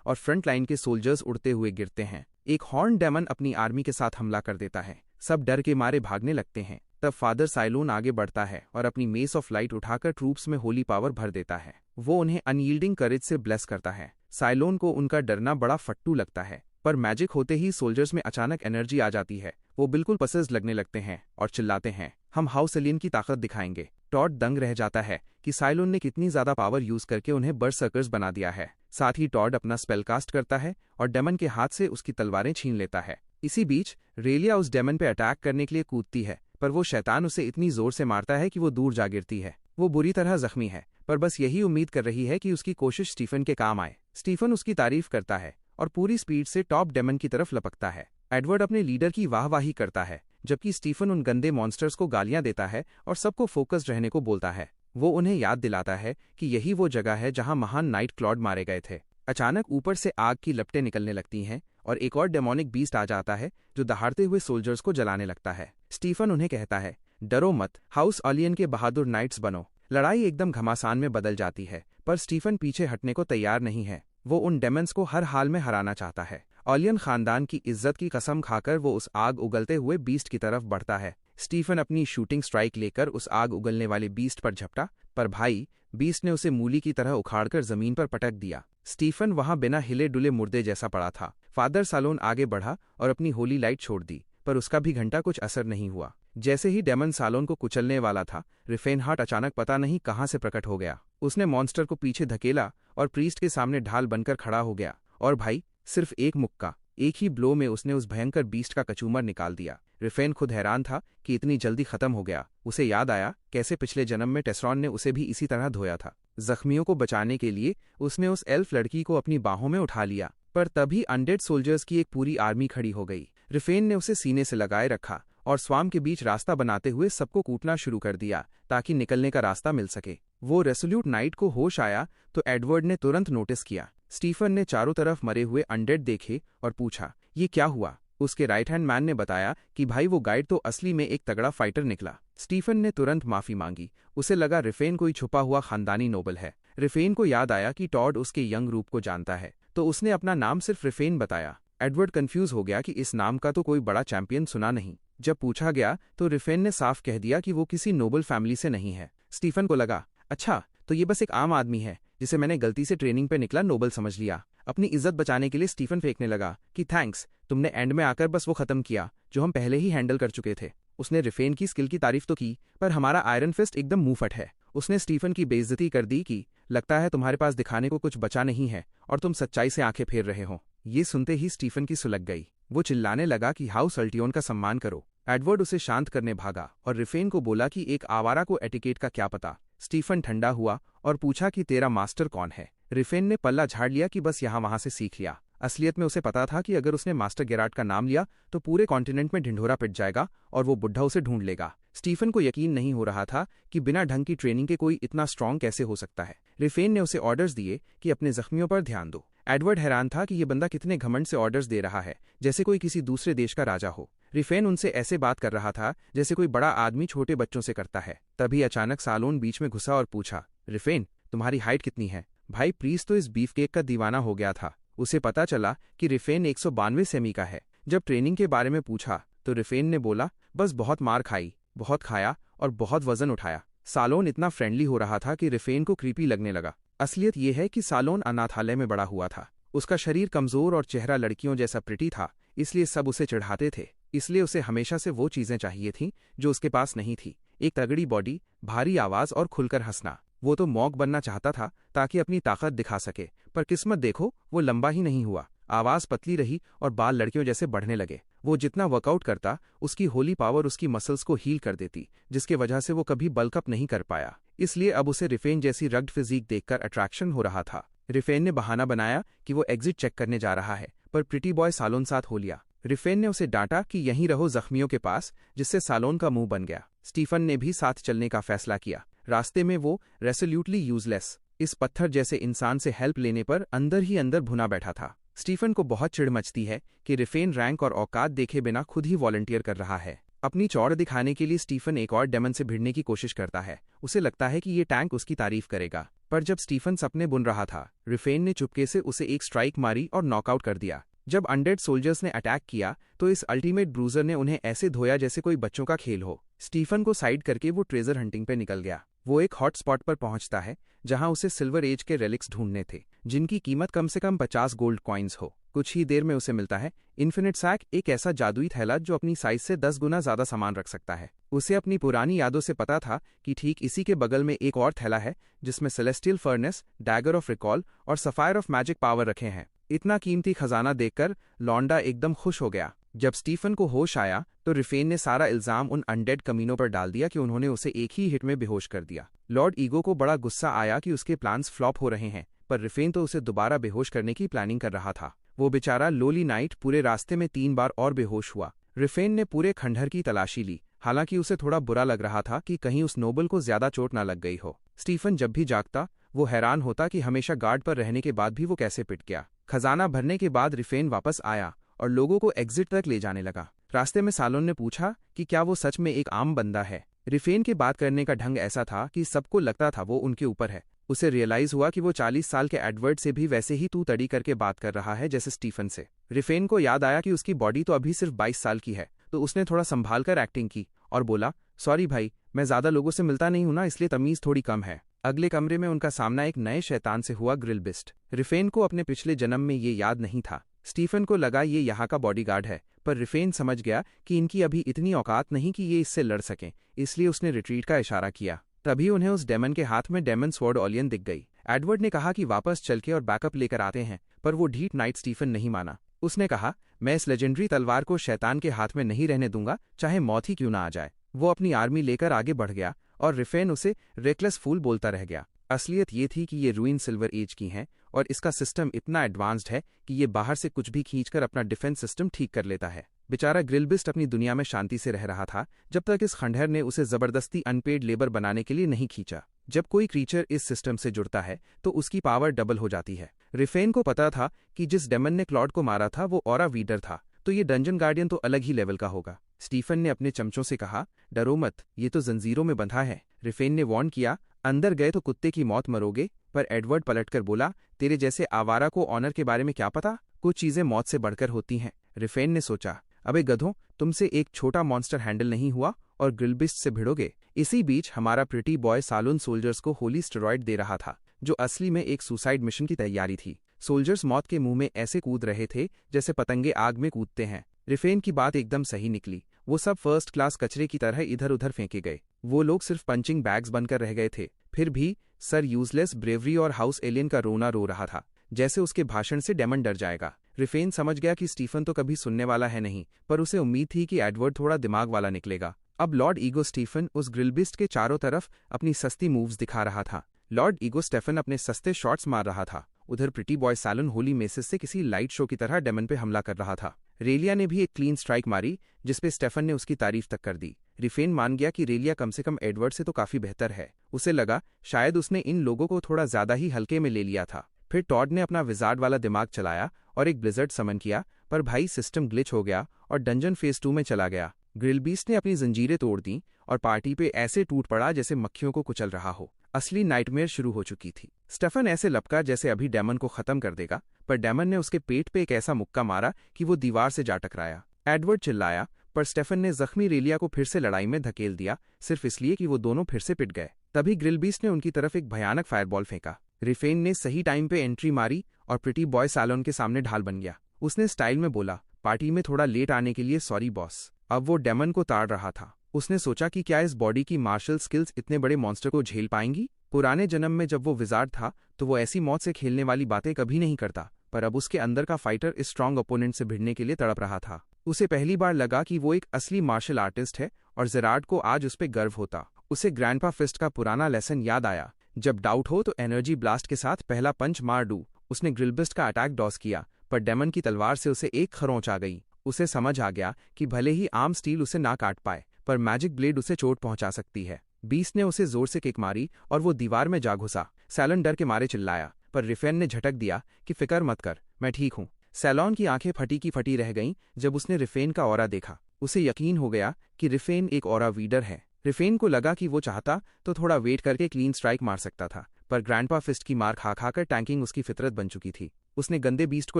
और फ्रंट लाइन के सोल्जर्स उड़ते हुए गिरते हैं। एक हॉर्न डेमन अपनी आर्मी के साथ हमला कर देता है। सब डर के मारे भागने लगते हैं। तब फादर साइलोन आगे बढ़ता है और अपनी मेस ऑफ लाइट उठाकर ट्रूप्स में होली पावर भर देता है। वो उन्हें अनयील्डिंग करेज से ब्लेस करता है। साइलोन को उनका डरना बड़ा फट्टू लगता है, पर मैजिक होते ही सोल्जर्स में अचानक एनर्जी आ जाती है। वो बिल्कुल पसेस्ड लगने लगते हैं और चिल्लाते हैं, हम हाउस एलियन की ताकत दिखाएंगे। टॉड दंग रह जाता है कि साइलोन ने कितनी ज्यादा पावर यूज करके उन्हें बर्सर्कर्स बना दिया है। साथ ही टॉड अपना स्पेल कास्ट करता है और डेमन के हाथ से उसकी तलवारें छीन लेता है। इसी बीच रेलिया उस डेमन पे अटैक करने के लिए कूदती है, पर वो शैतान उसे इतनी जोर से मारता है कि वो दूर जा गिरती है। वो बुरी तरह जख्मी है, पर बस यही उम्मीद कर रही है कि उसकी कोशिश स्टीफन के काम आए। स्टीफन उसकी तारीफ करता है और पूरी स्पीड से टॉप डेमन की तरफ लपकता है। एडवर्ड अपने लीडर की वाहवाही करता है, जबकि स्टीफन उन गंदे मॉन्स्टर्स को गालियां देता है और सबको फोकस्ड रहने को बोलता है। वो उन्हें याद दिलाता है कि यही वो जगह है जहां महान नाइट क्लॉड मारे गए थे। अचानक ऊपर से आग की लपटें निकलने लगती हैं और एक और डेमोनिक बीस्ट आ जाता है जो दहाड़ते हुए सोल्जर्स को जलाने लगता है। स्टीफन उन्हें कहता है, डरो मत, हाउस ऑलियन के बहादुर नाइट्स बनो। लड़ाई एकदम घमासान में बदल जाती है, पर स्टीफन पीछे हटने को तैयार नहीं है। वो उन डेमन्स को हर हाल में हराना चाहता है। ऑलियन खानदान की इज्जत की कसम खाकर वो उस आग उगलते हुए बीस्ट की तरफ बढ़ता है। स्टीफन अपनी शूटिंग स्ट्राइक लेकर उस आग उगलने वाले बीस्ट पर झपटा, पर भाई बीस्ट ने उसे मूली की तरह उखाड़कर जमीन पर पटक दिया। स्टीफन वहां बिना हिले डुले मुर्दे जैसा पड़ा था। फादर सालोन आगे बढ़ा और अपनी होली लाइट छोड़ दी, पर उसका भी घंटा कुछ असर नहीं हुआ। जैसे ही डेमन सालोन को कुचलने वाला था, रिफेनहार्ट अचानक पता नहीं कहां से प्रकट हो गया। उसने मॉन्स्टर को पीछे धकेला और प्रीस्ट के सामने ढाल बनकर खड़ा हो गया। और भाई सिर्फ एक मुक्का, एक ही ब्लो में उसने उस भयंकर बीस्ट का कचूमर निकाल दिया। रिफेन खुद हैरान था कि इतनी जल्दी खत्म हो गया। उसे याद आया कैसे पिछले जन्म में टेस्रॉन ने उसे भी इसी तरह धोया था। जख्मियों को बचाने के लिए उसने उस एल्फ लड़की को अपनी बाहों में उठा लिया, पर तभी अनडेड सोल्जर्स की एक पूरी आर्मी खड़ी हो गई। रिफेन ने उसे सीने से लगाए रखा और स्वाम के बीच रास्ता बनाते हुए सबको कूटना शुरू कर दिया ताकि निकलने का रास्ता मिल सके। वो रेसोल्यूट नाइट को होश आया तो एडवर्ड ने तुरंत नोटिस किया। स्टीफन ने चारों तरफ मरे हुए अनडेड देखे और पूछा, ये क्या हुआ? उसके राइट हैंड मैन ने बताया कि भाई वो गाइड तो असली में एक तगड़ा फाइटर निकला। स्टीफन ने तुरंत माफी मांगी। उसे लगा रिफेन कोई छुपा हुआ खानदानी नोबल है। रिफेन को याद आया कि टॉड उसके यंग रूप को जानता है, तो उसने अपना नाम सिर्फ रिफेन बताया। एडवर्ड कंफ्यूज हो गया कि इस नाम का तो कोई बड़ा चैंपियन सुना नहीं। जब पूछा गया तो रिफेन ने साफ कह दिया कि वो किसी नोबल फैमिली से नहीं है। स्टीफन को लगा, अच्छा तो ये बस एक आम आदमी है जिसे मैंने गलती से ट्रेनिंग पे निकला नोबल समझ लिया। अपनी इज्जत बचाने के लिए स्टीफन फेंकने लगा कि थैंक्स, तुमने एंड में आकर बस वो खत्म किया जो हम पहले ही हैंडल कर चुके थे। उसने रिफेन की स्किल की तारीफ तो की, पर हमारा आयरन फिस्ट एकदम मुंह फट है। उसने स्टीफन की बेइज्जती कर दी कि लगता है तुम्हारे पास दिखाने को कुछ बचा नहीं है और तुम सच्चाई से आंखें फेर रहे हो। ये सुनते ही स्टीफन की सुलग गई। वो चिल्लाने लगा कि हाउस अल्टियोन का सम्मान करो। एडवर्ड उसे शांत करने भागा और रिफेन को बोला कि एक आवारा को एटिकेट का क्या पता। स्टीफन ठंडा हुआ और पूछा कि तेरा मास्टर कौन है। रिफेन ने पल्ला झाड़ लिया कि बस यहाँ वहां से सीख लिया। असलियत में उसे पता था कि अगर उसने मास्टर गेराट का नाम लिया तो पूरे कॉन्टिनेंट में ढिंढोरा पिट जाएगा और वो बुढ़ा उसे ढूंढ लेगा। स्टीफन को यकीन नहीं हो रहा था कि बिना ढंग की ट्रेनिंग के कोई इतना स्ट्रांग कैसे हो सकता है। रिफेन ने उसे ऑर्डर्स दिए कि अपने जख्मियों पर ध्यान दो। एडवर्ड हैरान था कि ये बंदा कितने घमंड से ऑर्डर्स दे रहा है, जैसे कोई किसी दूसरे देश का राजा हो। रिफेन उनसे ऐसे बात कर रहा था जैसे कोई बड़ा आदमी छोटे बच्चों से करता है। तभी अचानक सालोन बीच में घुसा और पूछा, रिफेन तुम्हारी हाइट कितनी है? भाई प्रीस्ट तो इस बीफ केक का दीवाना हो गया था। उसे पता चला कि रिफेन 192 सेमी का है। जब ट्रेनिंग के बारे में पूछा तो रिफेन ने बोला, बस बहुत मार खाई, बहुत खाया और बहुत वजन उठाया। सालोन इतना फ्रेंडली हो रहा था कि रिफेन को क्रीपी लगने लगा। असलियत यह है कि सालोन अनाथालय में बड़ा हुआ था। उसका शरीर कमजोर और चेहरा लड़कियों जैसा प्रिटी था, इसलिए सब उसे चिढ़ाते थे। इसलिए उसे हमेशा से वो चीजें चाहिए थीं जो उसके पास नहीं थी, एक तगड़ी बॉडी, भारी आवाज और खुलकर हंसना। वो तो मॉक बनना चाहता था ताकि अपनी ताकत दिखा सके, पर किस्मत देखो वो लंबा ही नहीं हुआ। आवाज पतली रही और बाल लड़कियों जैसे बढ़ने लगे। वो जितना वर्कआउट करता उसकी होली पावर उसकी मसल्स को हील कर देती, जिसके वजह से वो कभी बल्कअप नहीं कर पाया। इसलिए अब उसे रिफेन जैसी रग्ड फिजिक देखकर अट्रैक्शन हो रहा था। रिफेन ने बहाना बनाया कि वो एग्जिट चेक करने जा रहा है, पर प्रिटी बॉय सालोन साथ हो लिया। रिफेन ने उसे डांटा कि यहीं रहो जख्मियों के पास, जिससे सालोन का मुंह बन गया। स्टीफन ने भी साथ चलने का फैसला किया। रास्ते में वो रेसोल्यूटली यूजलेस, इस पत्थर जैसे इंसान से हेल्प लेने पर अंदर ही अंदर भुना बैठा था। स्टीफन को बहुत चिढ़ मचती है कि रिफेन रैंक और औकात देखे बिना खुद ही वॉलंटियर कर रहा है। अपनी चौड़ दिखाने के लिए स्टीफन एक और डेमन से भिड़ने की कोशिश करता है। उसे लगता है कि ये टैंक उसकी तारीफ करेगा, पर जब स्टीफन सपने बुन रहा था, रिफेन ने चुपके से उसे एक स्ट्राइक मारी और नॉकआउट कर दिया। जब अनडेड सोल्जर्स ने अटैक किया तो इस अल्टीमेट ब्रूजर ने उन्हें ऐसे धोया जैसे कोई बच्चों का खेल हो। स्टीफन को साइड करके वो ट्रेजर हंटिंग पे निकल गया। वो एक हॉट स्पॉट पर पहुंचता है जहां उसे सिल्वर एज के रेलिक्स ढूंढने थे, जिनकी कीमत कम से कम 50 गोल्ड कॉइन्स हो। कुछ ही देर में उसे मिलता है इन्फिनिट सैक, एक ऐसा जादुई थैला जो अपनी साइज से 10 गुना ज्यादा सामान रख सकता है। उसे अपनी पुरानी यादों से पता था कि ठीक इसी के बगल में एक और थैला है जिसमें celestial furnace, dagger of recall और सफायर ऑफ मैजिक पावर रखे हैं। इतना कीमती खजाना देखकर लॉन्डा एकदम खुश हो गया। जब स्टीफन को होश आया तो रिफेन ने सारा इल्जाम उन अनडेड कमीनों पर डाल दिया कि उन्होंने उसे एक ही हिट में बेहोश कर दिया। लॉर्ड ईगो को बड़ा गुस्सा आया कि उसके प्लान्स फ्लॉप हो रहे हैं, पर रिफेन तो उसे दोबारा बेहोश करने की प्लानिंग कर रहा था। वो बेचारा लोली नाइट पूरे रास्ते में 3 बार और बेहोश हुआ। रिफेन ने पूरे खंडहर की तलाशी ली, हालांकि उसे थोड़ा बुरा लग रहा था कि कहीं उस नोबल को ज्यादा चोट न लग गई हो। स्टीफन जब भी जागता वो हैरान होता कि हमेशा गार्ड पर रहने के बाद भी वो कैसे पिट गया। खजाना भरने के बाद रिफेन वापस आया और लोगों को एग्जिट तक ले जाने लगा। रास्ते में सालोन ने पूछा कि क्या वो सच में एक आम बंदा है। रिफेन के बात करने का ढंग ऐसा था कि सबको लगता था वो उनके ऊपर है। उसे रियलाइज हुआ कि वो 40 साल के एडवर्ड से भी वैसे ही तू तड़ी करके बात कर रहा है जैसे स्टीफन से। रिफेन को याद आया कि उसकी बॉडी तो अभी सिर्फ 22 साल की है, तो उसने थोड़ा संभाल कर एक्टिंग की और बोला, सॉरी भाई, मैं ज्यादा लोगों से मिलता नहीं हूं ना, इसलिए तमीज थोड़ी कम है। अगले कमरे में उनका सामना एक नए शैतान से हुआ, ग्रिलबिस्ट। रिफेन को अपने पिछले जन्म में ये याद नहीं था। स्टीफन को लगा ये यहाँ का बॉडीगार्ड है, पर रिफेन समझ गया कि इनकी अभी इतनी औकात नहीं कि ये इससे लड़ सकें, इसलिए उसने रिट्रीट का इशारा किया। तभी उन्हें उस डेमन के हाथ में डेमन स्वॉर्ड ऑलियन दिख गई। एडवर्ड ने कहा कि वापस चल के और बैकअप लेकर आते हैं, पर वो ढीठ नाइट स्टीफन नहीं माना। उसने कहा, मैं इस लेजेंडरी तलवार को शैतान के हाथ में नहीं रहने दूंगा, चाहे मौत ही क्यों ना आ जाए। वो अपनी आर्मी लेकर आगे बढ़ गया और रिफेन उसे रेकलेस फूल बोलता रह गया। असलियत ये थी कि ये रूइन सिल्वर एज की हैं और इसका सिस्टम इतना एडवांस्ड है कि ये बाहर से कुछ भी खींचकर अपना डिफेंस सिस्टम ठीक कर लेता है। बेचारा ग्रिलबिस्ट अपनी दुनिया में शांति से रह रहा था जब तक इस खंडहर ने उसे जबरदस्ती अनपेड लेबर बनाने के लिए नहीं खींचा। जब कोई क्रीचर इस सिस्टम से जुड़ता है तो उसकी पावर डबल हो जाती है। रिफेन को पता था कि जिस डेमन ने क्लॉड को मारा था वो ऑरा वीडर था, तो ये डंजन गार्डियन तो अलग ही लेवल का होगा। स्टीफन ने अपने चमचों से कहा, डरो मत, ये तो जंजीरों में बंधा है। रिफेन ने वार्न किया, अंदर गए तो कुत्ते की मौत मरोगे, पर एडवर्ड पलटकर बोला, तेरे जैसे आवारा को ऑनर के बारे में क्या पता, कुछ चीजें मौत से बढ़कर होती हैं। रिफेन ने सोचा, अबे गधों, तुमसे एक छोटा मॉन्स्टर हैंडल नहीं हुआ और ग्रिलबिस्ट से भिड़ोगे। इसी बीच हमारा प्रिटी बॉय सालोन सोल्जर्स को होली स्टेरॉइड दे रहा था, जो असली में एक सुसाइड मिशन की तैयारी थी। सोल्जर्स मौत के मुंह में ऐसे कूद रहे थे जैसे पतंगे आग में कूदते हैं। रिफेन की बात एकदम सही निकली। वो सब फर्स्ट क्लास कचरे की तरह इधर उधर फेंके गए। वो लोग सिर्फ पंचिंग बैग्स बनकर रह गए थे। फिर भी सर यूजलेस ब्रेवरी और हाउस एलियन का रोना रो रहा था, जैसे उसके भाषण से डेमन डर जाएगा। रिफेन समझ गया कि स्टीफन तो कभी सुनने वाला है नहीं, पर उसे उम्मीद थी कि एडवर्ड थोड़ा दिमाग वाला निकलेगा। अब लॉर्ड ईगो स्टीफन उस ग्रिलबिस्ट के चारों तरफ अपनी सस्ती मूव्स दिखा रहा था। लॉर्ड ईगो स्टेफन अपने सस्ते शॉट्स मार रहा था। उधर प्रिटी बॉय सालन होली मेसेस से किसी लाइट शो की तरह डेमन पे हमला कर रहा था। रेलिया ने भी एक क्लीन स्ट्राइक मारी जिसपे स्टेफन ने उसकी तारीफ तक कर दी। रिफेन मान गया कि रेलिया कम से कम एडवर्ड से तो काफी बेहतर है। उसे लगा शायद उसने इन लोगों को थोड़ा ज्यादा ही हल्के में ले लिया था। फिर टॉड ने अपना विजार्ड वाला दिमाग चलाया और एक ब्लिजर्ड समन किया, पर भाई सिस्टम ग्लिच हो गया और डंजन फेज 2 में चला गया। ग्रिलबीस्ट ने अपनी जंजीरें तोड़ दी और पार्टी पे ऐसे टूट पड़ा जैसे मक्खियों को कुचल रहा हो। असली नाइटमेयर शुरू हो चुकी थी। स्टेफन ऐसे लपका जैसे अभी डेमन को खत्म कर देगा, पर डेमन ने उसके पेट पे एक ऐसा मुक्का मारा कि वो दीवार से जा टकराया। एडवर्ड चिल्लाया, पर स्टेफन ने जख्मी रेलिया को फिर से लड़ाई में धकेल दिया, सिर्फ इसलिए कि वो दोनों फिर से पिट गए। तभी ग्रिलबीस्ट ने उनकी तरफ एक भयानक फायरबॉल फेंका। रिफेन ने सही टाइम पे एंट्री मारी और प्रिटी बॉय सालोन के सामने ढाल बन गया। उसने स्टाइल में बोला, पार्टी में थोड़ा लेट आने के लिए सॉरी बॉस। अब वो डेमन को ताड़ रहा था। उसने सोचा कि क्या इस बॉडी की मार्शल स्किल्स इतने बड़े मॉन्स्टर को झेल पाएंगी। पुराने जन्म में जब वो विजार्ड था तो वो ऐसी मौत से खेलने वाली बातें कभी नहीं करता, पर अब उसके अंदर का फाइटर इस स्ट्रॉन्ग ओपोनेंट से भिड़ने के लिए तड़प रहा था। उसे पहली बार लगा कि वो एक असली मार्शल आर्टिस्ट है और जेरार्ड को आज उस पर गर्व होता। उसे ग्रैंडपा फिस्ट का पुराना लेसन याद आया, जब डाउट हो तो एनर्जी ब्लास्ट के साथ पहला पंच मार डू। उसने ग्रिलबिस्ट का अटैक डॉस किया, पर डेमन की तलवार से उसे एक खरोंच आ गई। उसे समझ आ गया कि भले ही आर्म स्टील उसे ना काट पाए, पर मैजिक ब्लेड उसे चोट पहुंचा सकती है। बीस्ट ने उसे जोर से किक मारी और वो दीवार में जा घुसा। सैलन डर के मारे चिल्लाया, पर रिफेन ने झटक दिया कि फिक्र मत कर, मैं ठीक हूँ। सैलॉन की आंखें फटी की फटी रह गईं जब उसने रिफेन का ऑरा देखा। उसे यकीन हो गया कि रिफेन एक ऑरा वीडर है। रिफेन को लगा कि वो चाहता तो थोड़ा वेट करके क्लीन स्ट्राइक मार सकता था, पर ग्रैंडपा फिस्ट की मार खा खाकर टैंकिंग उसकी फितरत बन चुकी थी। उसने गंदे बीस्ट को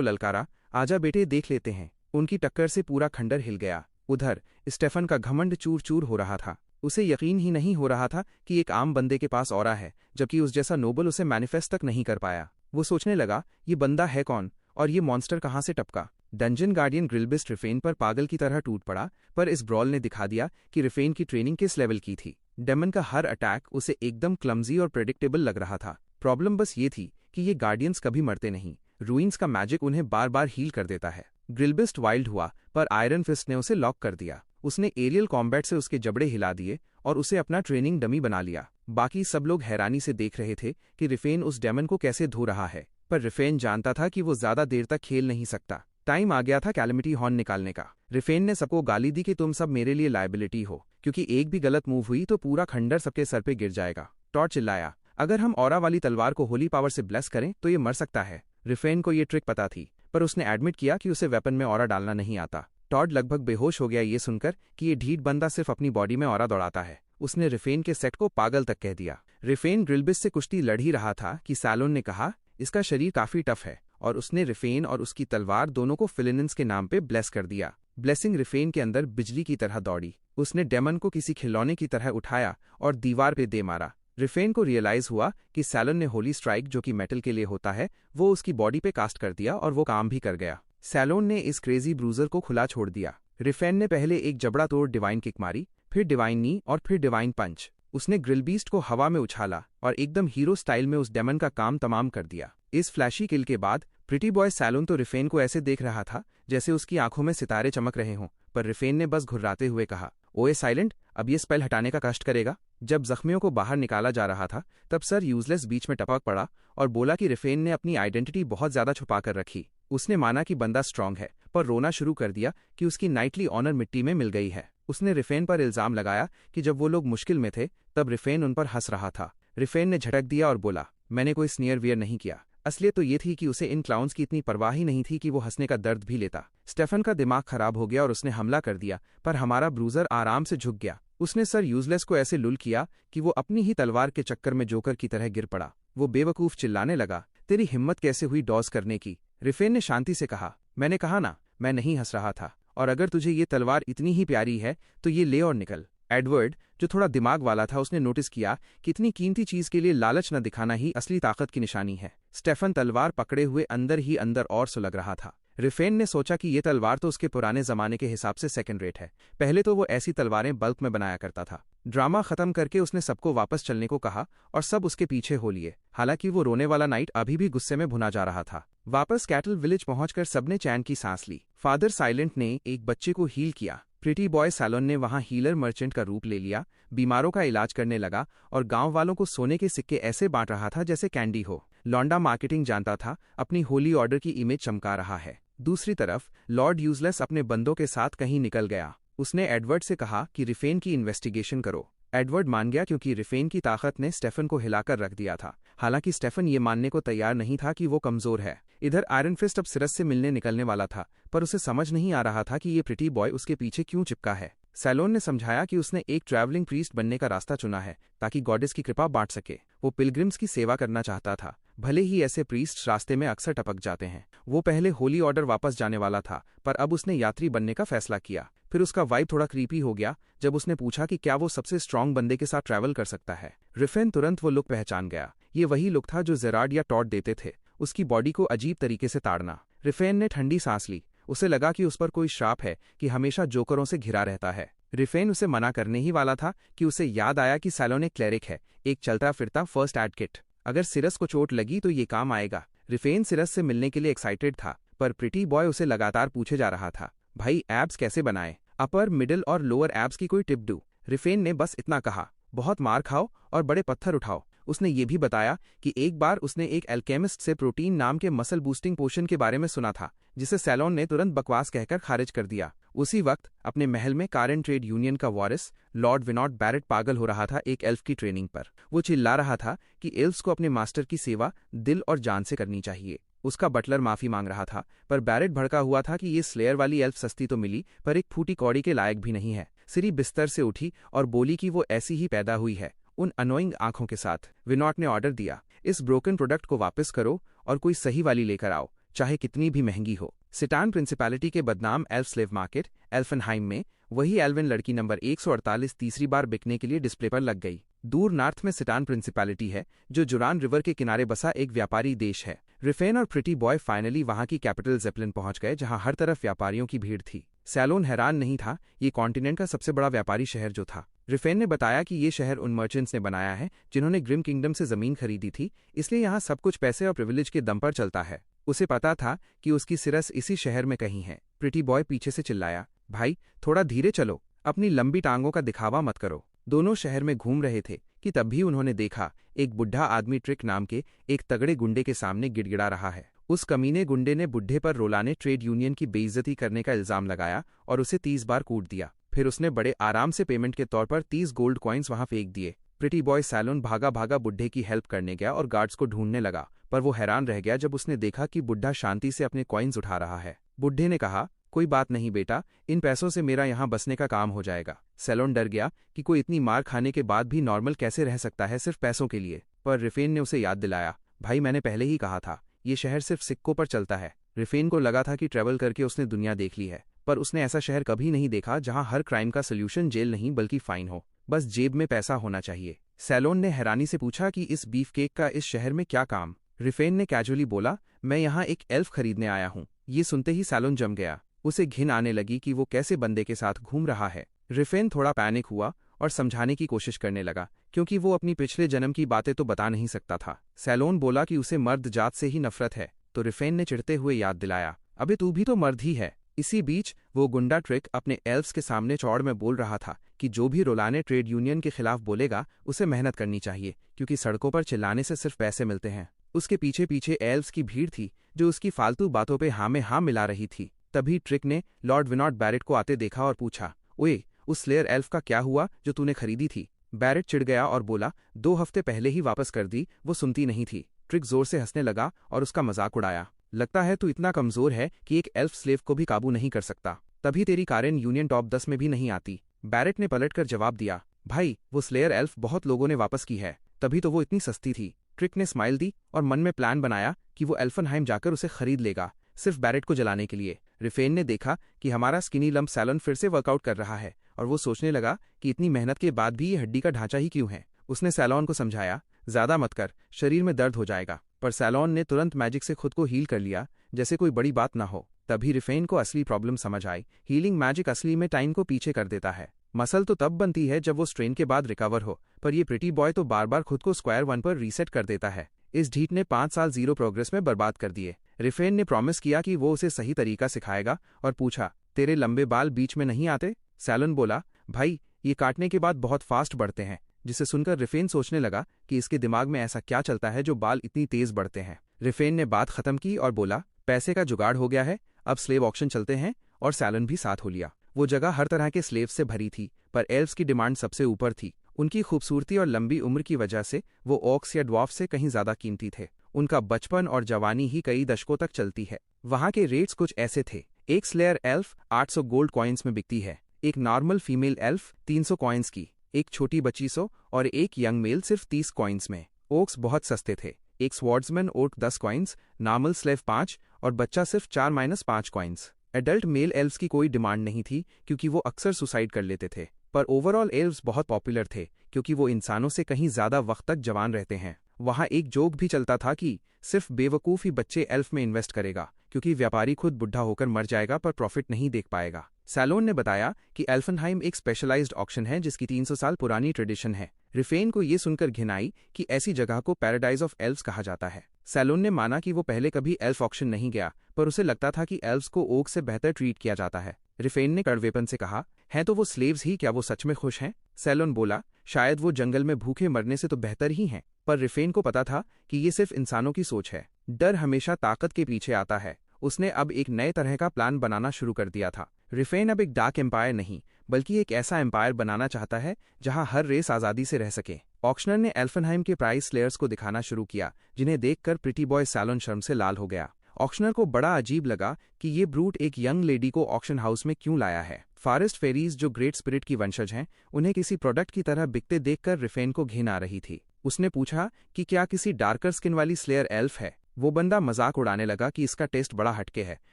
ललकारा, आजा बेटे देख लेते हैं। उनकी टक्कर से पूरा खंडर हिल गया। उधर स्टेफन का घमंड चूर चूर हो रहा था। उसे यकीन ही नहीं हो रहा था कि एक आम बंदे के पास ऑरा है, जबकि उस जैसा नोबल उसे मैनिफेस्ट तक नहीं कर पाया। वो सोचने लगा, ये बंदा है कौन और ये मॉन्स्टर कहाँ से टपका। डंजन गार्डियन ग्रिल्बिस्ट रिफेन पर पागल की तरह टूट पड़ा, पर इस ब्रॉल ने दिखा दिया कि रिफेन की ट्रेनिंग किस लेवल की थी। डेमन का हर अटैक उसे एकदम क्लमजी और प्रेडिक्टेबल लग रहा था। प्रॉब्लम बस ये थी कि ये गार्डियंस कभी मरते नहीं। रूइंस का मैजिक उन्हें बार बार हील कर देता है। ग्रिल्बिस्ट वाइल्ड हुआ, पर आयरन फिस्ट ने उसे लॉक कर दिया। उसने एरियल कॉम्बैट से उसके जबड़े हिला दिए और उसे अपना ट्रेनिंग डमी बना लिया। बाकी सब लोग हैरानी से देख रहे थे कि रिफेन उस डेमन को कैसे धो रहा है, पर रिफेन जानता था कि वो ज्यादा देर तक खेल नहीं सकता। टाइम आ गया था कैलेमिटी हॉर्न निकालने का। रिफेन ने सबको गाली दी कि तुम सब मेरे लिए लायबिलिटी हो, क्योंकि एक भी गलत मूव हुई तो पूरा खंडर सबके सर पे गिर जाएगा। टॉड चिल्लाया, अगर हम ऑरा वाली तलवार को होली पावर से ब्लेस करें तो ये मर सकता है। रिफेन को ये ट्रिक पता थी, पर उसने एडमिट किया कि उसे वेपन में ऑरा डालना नहीं आता। टॉड लगभग बेहोश हो गया ये सुनकर कि ये ढीठ बंदा सिर्फ अपनी बॉडी में ऑरा दौड़ाता है। उसने रिफेन के सेट को पागल तक कह दिया। रिफेन ग्रिल्बिस्ट से कुश्ती लड़ ही रहा था कि सैलोन ने कहा, इसका शरीर काफी टफ है, और उसने रिफेन और उसकी तलवार दोनों को फिलिनिन्स के नाम पे ब्लेस कर दिया। ब्लेसिंग रिफेन के अंदर बिजली की तरह दौड़ी। उसने डेमन को किसी खिलौने की तरह उठाया और दीवार पे दे मारा। रिफेन को रियलाइज हुआ कि सैलोन ने होली स्ट्राइक, जो कि मेटल के लिए होता है, वो उसकी बॉडी पे कास्ट कर दिया और वो काम भी कर गया। सैलोन ने इस क्रेजी ब्रूजर को खुला छोड़ दिया। रिफेन ने पहले एक जबड़ा तोड़ डिवाइन किक मारी, फिर डिवाइन नी और फिर डिवाइन पंच। उसने ग्रिलबीस्ट को हवा में उछाला और एकदम हीरो स्टाइल में उस डेमन का काम तमाम कर दिया। इस फ्लैशी किल के बाद प्रिटी बॉय सैलोन तो रिफेन को ऐसे देख रहा था जैसे उसकी आंखों में सितारे चमक रहे हों, पर रिफेन ने बस घुर्राते हुए कहा, ओए साइलेंट, अब ये स्पेल हटाने का कष्ट करेगा। जब जख्मियों को बाहर निकाला जा रहा था तब सर यूजलेस बीच में टपक पड़ा और बोला कि रिफेन ने अपनी आइडेंटिटी बहुत ज्यादा छुपा कर रखी। उसने माना कि बंदा स्ट्रांग है, पर रोना शुरू कर दिया कि उसकी नाइटली ऑनर मिट्टी में मिल गई है। उसने रिफेन पर इल्जाम लगाया कि जब वो लोग मुश्किल में थे तब रिफेन उन पर हंस रहा था। रिफेन ने झटक दिया और बोला, मैंने कोई स्नियर वियर नहीं किया। असलियत तो ये थी कि उसे इन क्लाउन्स की इतनी परवाह ही नहीं थी कि वो हंसने का दर्द भी लेता। स्टेफन का दिमाग खराब हो गया और उसने हमला कर दिया, पर हमारा ब्रूजर आराम से झुक गया। उसने सर यूजलेस को ऐसे लुल किया कि वो अपनी ही तलवार के चक्कर में जोकर की तरह गिर पड़ा। वो बेवकूफ चिल्लाने लगा, तेरी हिम्मत कैसे हुई डॉज करने की। रिफेन ने शांति से कहा, मैंने कहा ना, मैं नहीं हंस रहा था, और अगर तुझे ये तलवार इतनी ही प्यारी है तो ये ले और निकल। एडवर्ड, जो थोड़ा दिमाग वाला था, उसने नोटिस किया कि इतनी कीमती चीज के लिए लालच न दिखाना ही असली ताकत की निशानी है। स्टेफन तलवार पकड़े हुए अंदर ही अंदर और सुलग रहा था। रिफेन ने सोचा कि ये तलवार तो उसके पुराने जमाने के हिसाब से सेकंड रेट है। पहले तो वो ऐसी तलवारें बल्क में बनाया करता था। ड्रामा खत्म करके उसने सबको वापस चलने को कहा और सब उसके पीछे हो लिए। हालांकि वो रोने वाला नाइट अभी भी गुस्से में भुना जा रहा था। वापस कैटल विलेज पहुंचकर सबने चैन की सांस ली। फादर साइलेंट ने एक बच्चे को हील किया। प्रिटी बॉय सैलोन ने वहां हीलर मर्चेंट का रूप ले लिया, बीमारों का इलाज करने लगा और गांव वालों को सोने के सिक्के ऐसे बांट रहा था जैसे कैंडी हो। लॉन्डा मार्केटिंग जानता था, अपनी होली ऑर्डर की इमेज चमका रहा है। दूसरी तरफ लॉर्ड यूजलेस अपने बंदों के साथ कहीं निकल गया। उसने एडवर्ड से कहा कि रिफेन की इन्वेस्टिगेशन करो। एडवर्ड मान गया क्योंकि रिफेन की ताकत ने स्टेफन को हिलाकर रख दिया था। हालांकि स्टेफन ये मानने को तैयार नहीं था कि वो कमजोर है। इधर आयरन फिस्ट अब सिरस से मिलने निकलने वाला था, पर उसे समझ नहीं आ रहा था कि ये प्रिटी बॉय उसके पीछे क्यों चिपका है। सैलोन ने समझाया कि उसने एक ट्रैवलिंग प्रीस्ट बनने का रास्ता चुना है ताकि गॉडेस की कृपा बांट सके। वो पिलग्रिम्स की सेवा करना चाहता था, भले ही ऐसे प्रीस्ट रास्ते में अक्सर टपक जाते हैं। वो पहले होली ऑर्डर वापस जाने वाला था, पर अब उसने यात्री बनने का फैसला किया। फिर उसका वाइब थोड़ा क्रीपी हो गया जब उसने पूछा कि क्या वो सबसे स्ट्रांग बंदे के साथ ट्रैवल कर सकता है। रिफेन तुरंत वो लुक पहचान गया। ये वही लुक था जो जेराड या टॉड देते थे, उसकी बॉडी को अजीब तरीके से ताड़ना। रिफेन ने ठंडी सांस ली। उसे लगा कि उस पर कोई श्राप है कि हमेशा जोकरों से घिरा रहता है। रिफेन उसे मना करने ही वाला था कि उसे याद आया कि सैलोन एक क्लेरिक है, एक चलता फिरता फर्स्ट एड किट। अगर सिरस को चोट लगी तो ये काम आएगा। रिफेन सिरस से मिलने के लिए एक्साइटेड था, पर प्रिटी बॉय उसे लगातार पूछे जा रहा था, भाई एब्स कैसे बनाए, अपर मिडिल और लोअर एब्स की कोई टिप दो। रिफेन ने बस इतना कहा, बहुत मार खाओ और बड़े पत्थर उठाओ। उसने ये भी बताया कि एक बार उसने एक एल्केमिस्ट से प्रोटीन नाम के मसल बूस्टिंग पोशन के बारे में सुना था, जिसे सैलोन ने तुरंत बकवास कहकर खारिज कर दिया। उसी वक्त अपने महल में कारेन ट्रेड यूनियन का वॉरिस लॉर्ड विनॉट बैरेट पागल हो रहा था एक एल्फ की ट्रेनिंग पर। वो चिल्ला रहा था कि एल्फ्स को अपने मास्टर की सेवा दिल और जान से करनी चाहिए। उसका बटलर माफी मांग रहा था, पर बैरेट भड़का हुआ था कि ये स्लेयर वाली एल्फ सस्ती तो मिली पर एक फूटी कौड़ी के लायक भी नहीं है। सिरी बिस्तर से उठी और बोली कि वो ऐसी ही पैदा हुई है, उन अनोइंग आंखों के साथ। विनॉट ने ऑर्डर दिया, इस ब्रोकन प्रोडक्ट को वापस करो और कोई सही वाली लेकर आओ, चाहे कितनी भी महंगी हो। सिटान प्रिंसिपैलिटी के बदनाम एल्फ स्लेव मार्केट एल्फनहाइम में वही एल्विन लड़की नंबर 148 तीसरी बार बिकने के लिए डिस्प्ले पर लग गई। दूर नॉर्थ में सिटान प्रिंसिपैलिटी है, जो जुरान रिवर के किनारे बसा एक व्यापारी देश है। रिफेन और प्रिटी बॉय फाइनली वहां की कैपिटल जेपलिन पहुंच गए, जहां हर तरफ व्यापारियों की भीड़ थी। सैलोन हैरान नहीं था, ये कॉन्टिनेंट का सबसे बड़ा व्यापारी शहर जो था। रिफेन ने बताया कि ये शहर उन मर्चेंट्स ने बनाया है जिन्होंने ग्रिम किंगडम से जमीन खरीदी थी, इसलिए यहाँ सब कुछ पैसे और प्रिविलेज के दम पर चलता है। उसे पता था कि उसकी सिरस इसी शहर में कहीं है। प्रिटी बॉय पीछे से चिल्लाया, भाई थोड़ा धीरे चलो, अपनी लंबी टांगों का दिखावा मत करो। दोनों शहर में घूम रहे थे कि तब भी उन्होंने देखा एक बुढ़ा आदमी ट्रिक नाम के एक तगड़े गुंडे के सामने गिड़गिड़ा रहा है। उस कमीने गुंडे ने बुढ़े पर रोलाने ट्रेड यूनियन की बेइज्जती करने का इल्जाम लगाया और उसे 30 बार कूट दिया। फिर उसने बड़े आराम से पेमेंट के तौर पर 30 गोल्ड कॉइन्स वहां फेंक दिए। प्रिटी बॉय सैलोन भागा भागा बुढ़े की हेल्प करने गया और गार्ड्स को ढूंढने लगा, पर वो हैरान रह गया जब उसने देखा कि बुढ़ा शांति से अपने कॉइन्स उठा रहा है। बुढ़े ने कहा, कोई बात नहीं बेटा, इन पैसों से मेरा यहाँ बसने का काम हो जाएगा। सैलोन डर गया कि कोई इतनी मार खाने के बाद भी नॉर्मल कैसे रह सकता है सिर्फ पैसों के लिए, पर रिफेन ने उसे याद दिलाया, भाई मैंने पहले ही कहा था, ये शहर सिर्फ सिक्कों पर चलता है। रिफेन को लगा था कि ट्रैवल करके उसने दुनिया देख ली है, पर उसने ऐसा शहर कभी नहीं देखा जहां हर क्राइम का सोल्यूशन जेल नहीं बल्कि फाइन हो, बस जेब में पैसा होना चाहिए। सैलोन ने हैरानी से पूछा कि इस बीफ केक का इस शहर में क्या काम। रिफेन ने कैजुअली बोला, मैं यहाँ एक एल्फ खरीदने आया हूँ। ये सुनते ही सैलोन जम गया, उसे घिन आने लगी कि वो कैसे बंदे के साथ घूम रहा है। रिफेन थोड़ा पैनिक हुआ और समझाने की कोशिश करने लगा, क्योंकि वो अपनी पिछले जन्म की बातें तो बता नहीं सकता था। सैलोन बोला कि उसे मर्द जात से ही नफरत है, तो रिफेन ने चिढ़ते हुए याद दिलाया, अबे तू भी तो मर्द ही है। इसी बीच वो गुंडा ट्रिक अपने एल्फ्स के सामने चौड़ में बोल रहा था कि जो भी रोलाने ट्रेड यूनियन के खिलाफ बोलेगा उसे मेहनत करनी चाहिए, क्योंकि सड़कों पर चिल्लाने से सिर्फ पैसे मिलते हैं। उसके पीछे पीछे एल्फ्स की भीड़ थी जो उसकी फालतू बातों पे हाँ में हाँ मिला रही थी। तभी ट्रिक ने लॉर्ड विनॉट बैरेट को आते देखा और पूछा, ओए उस स्लेयर एल्फ का क्या हुआ जो तूने खरीदी थी। बैरेट चिढ़ गया और बोला, 2 हफ्ते पहले ही वापस कर दी, वो सुनती नहीं थी। ट्रिक जोर से हंसने लगा और उसका मजाक उड़ाया, लगता है तू इतना कमजोर है कि एक एल्फ स्लेव को भी काबू नहीं कर सकता, तभी तेरी कारें यूनियन टॉप 10 में भी नहीं आती। बैरेट ने पलटकर जवाब दिया, भाई वो स्लेयर एल्फ बहुत लोगों ने वापस की है, तभी तो वो इतनी सस्ती थी। ट्रिक ने स्माइल दी और मन में प्लान बनाया कि वो एल्फनहाइम जाकर उसे खरीद लेगा, सिर्फ बैरेट को जलाने के लिए। रिफेन ने देखा कि हमारा स्किनी लंप सैलोन फिर से वर्कआउट कर रहा है और वो सोचने लगा कि इतनी मेहनत के बाद भी ये हड्डी का ढांचा ही क्यों है। उसने सैलोन को समझाया, ज्यादा मत कर, शरीर में दर्द हो जाएगा, पर सैलोन ने तुरंत मैजिक से खुद को हील कर लिया जैसे कोई बड़ी बात ना हो। तभी रिफेन को असली प्रॉब्लम समझ आई, हीलिंग मैजिक असली में टाइम को पीछे कर देता है। मसल तो तब बनती है जब वो स्ट्रेन के बाद रिकवर हो, पर ये प्रिटी बॉय तो बार बार खुद को स्क्वायर 1 पर रीसेट कर देता है। इस ढीठ ने 5 साल जीरो प्रोग्रेस में बर्बाद कर दिए। रिफेन ने प्रॉमिस किया कि वो उसे सही तरीका सिखाएगा और पूछा, तेरे लंबे बाल बीच में नहीं आते। सैलोन बोला, भाई ये काटने के बाद बहुत फास्ट बढ़ते हैं, जिसे सुनकर रिफेन सोचने लगा कि इसके दिमाग में ऐसा क्या चलता है जो बाल इतनी तेज बढ़ते हैं। रिफेन ने बात खत्म की और बोला, पैसे का जुगाड़ हो गया है, अब स्लेव ऑक्शन चलते हैं, और सैलोन भी साथ हो लिया। वो जगह हर तरह के स्लेव से भरी थी, पर एल्व्स की डिमांड सबसे ऊपर थी। उनकी खूबसूरती और लंबी उम्र की वजह से वो ऑक्स या ड्वार्फ से कहीं ज्यादा कीमती थे। उनका बचपन और जवानी ही कई दशकों तक चलती है। वहां के रेट्स कुछ ऐसे थे, एक स्लेयर एल्फ 800 गोल्ड कॉइन्स में बिकती है, एक नॉर्मल फीमेल एल्फ 300 कॉइन्स की, एक छोटी बच्ची 100 और एक यंग मेल सिर्फ 30 कॉइन्स में। ओक्स बहुत सस्ते थे, एक स्वॉर्ड्समैन ओक 10 कॉइन्स, नॉर्मल स्लेव 5 और बच्चा सिर्फ 4-5 कॉइन्स। एडल्ट मेल एल्व्स की कोई डिमांड नहीं थी क्योंकि वो अक्सर सुसाइड कर लेते थे, पर ओवरऑल एल्व्स बहुत पॉपुलर थे क्योंकि वो इंसानों से कहीं ज्यादा वक्त तक जवान रहते हैं। वहां एक जोक भी चलता था कि सिर्फ बेवकूफ ही बच्चे एल्फ में इन्वेस्ट करेगा, क्योंकि व्यापारी खुद बुढ़ा होकर मर जाएगा पर प्रॉफिट नहीं देख पाएगा। सैलोन ने बताया कि एल्फनहाइम एक स्पेशलाइज्ड ऑक्शन है जिसकी 300 साल पुरानी ट्रेडिशन है। रिफेन को ये सुनकर घिन आई कि ऐसी जगह को पैराडाइज ऑफ एल्व्स कहा जाता है। सैलोन ने माना कि वो पहले कभी एल्फ ऑक्शन नहीं गया, पर उसे लगता था कि एल्व्स को ओक से बेहतर ट्रीट किया जाता है। रिफेन ने कड़वेपन से कहा, हैं तो वो स्लेव्स ही, क्या वो सच में खुश हैं? सैलोन बोला, शायद वो जंगल में भूखे मरने से तो बेहतर ही हैं। पर रिफेन को पता था कि ये सिर्फ इंसानों की सोच है। डर हमेशा ताकत के पीछे आता है। उसने अब एक नए तरह का प्लान बनाना शुरू कर दिया था। रिफेन अब एक डार्क एम्पायर नहीं, बल्कि एक ऐसा एम्पायर बनाना चाहता है जहां हर रेस आज़ादी से रह सके। ऑक्शनर ने एल्फनहाइम के प्राइस स्लेयर्स को दिखाना शुरू किया, जिन्हें देखकर प्रिटी बॉय सैलोन शर्म से लाल हो गया। ऑक्शनर को बड़ा अजीब लगा कि ये ब्रूट एक यंग लेडी को ऑक्शन हाउस में क्यों लाया है। फॉरेस्ट फेरीज जो ग्रेट स्पिरिट की वंशज हैं, उन्हें किसी प्रोडक्ट की तरह बिकते देखकर रिफेन को घिन आ रही थी। उसने पूछा कि क्या किसी डार्कर स्किन वाली स्लेयर एल्फ है। वो बंदा मजाक उड़ाने लगा कि इसका टेस्ट बड़ा हटके है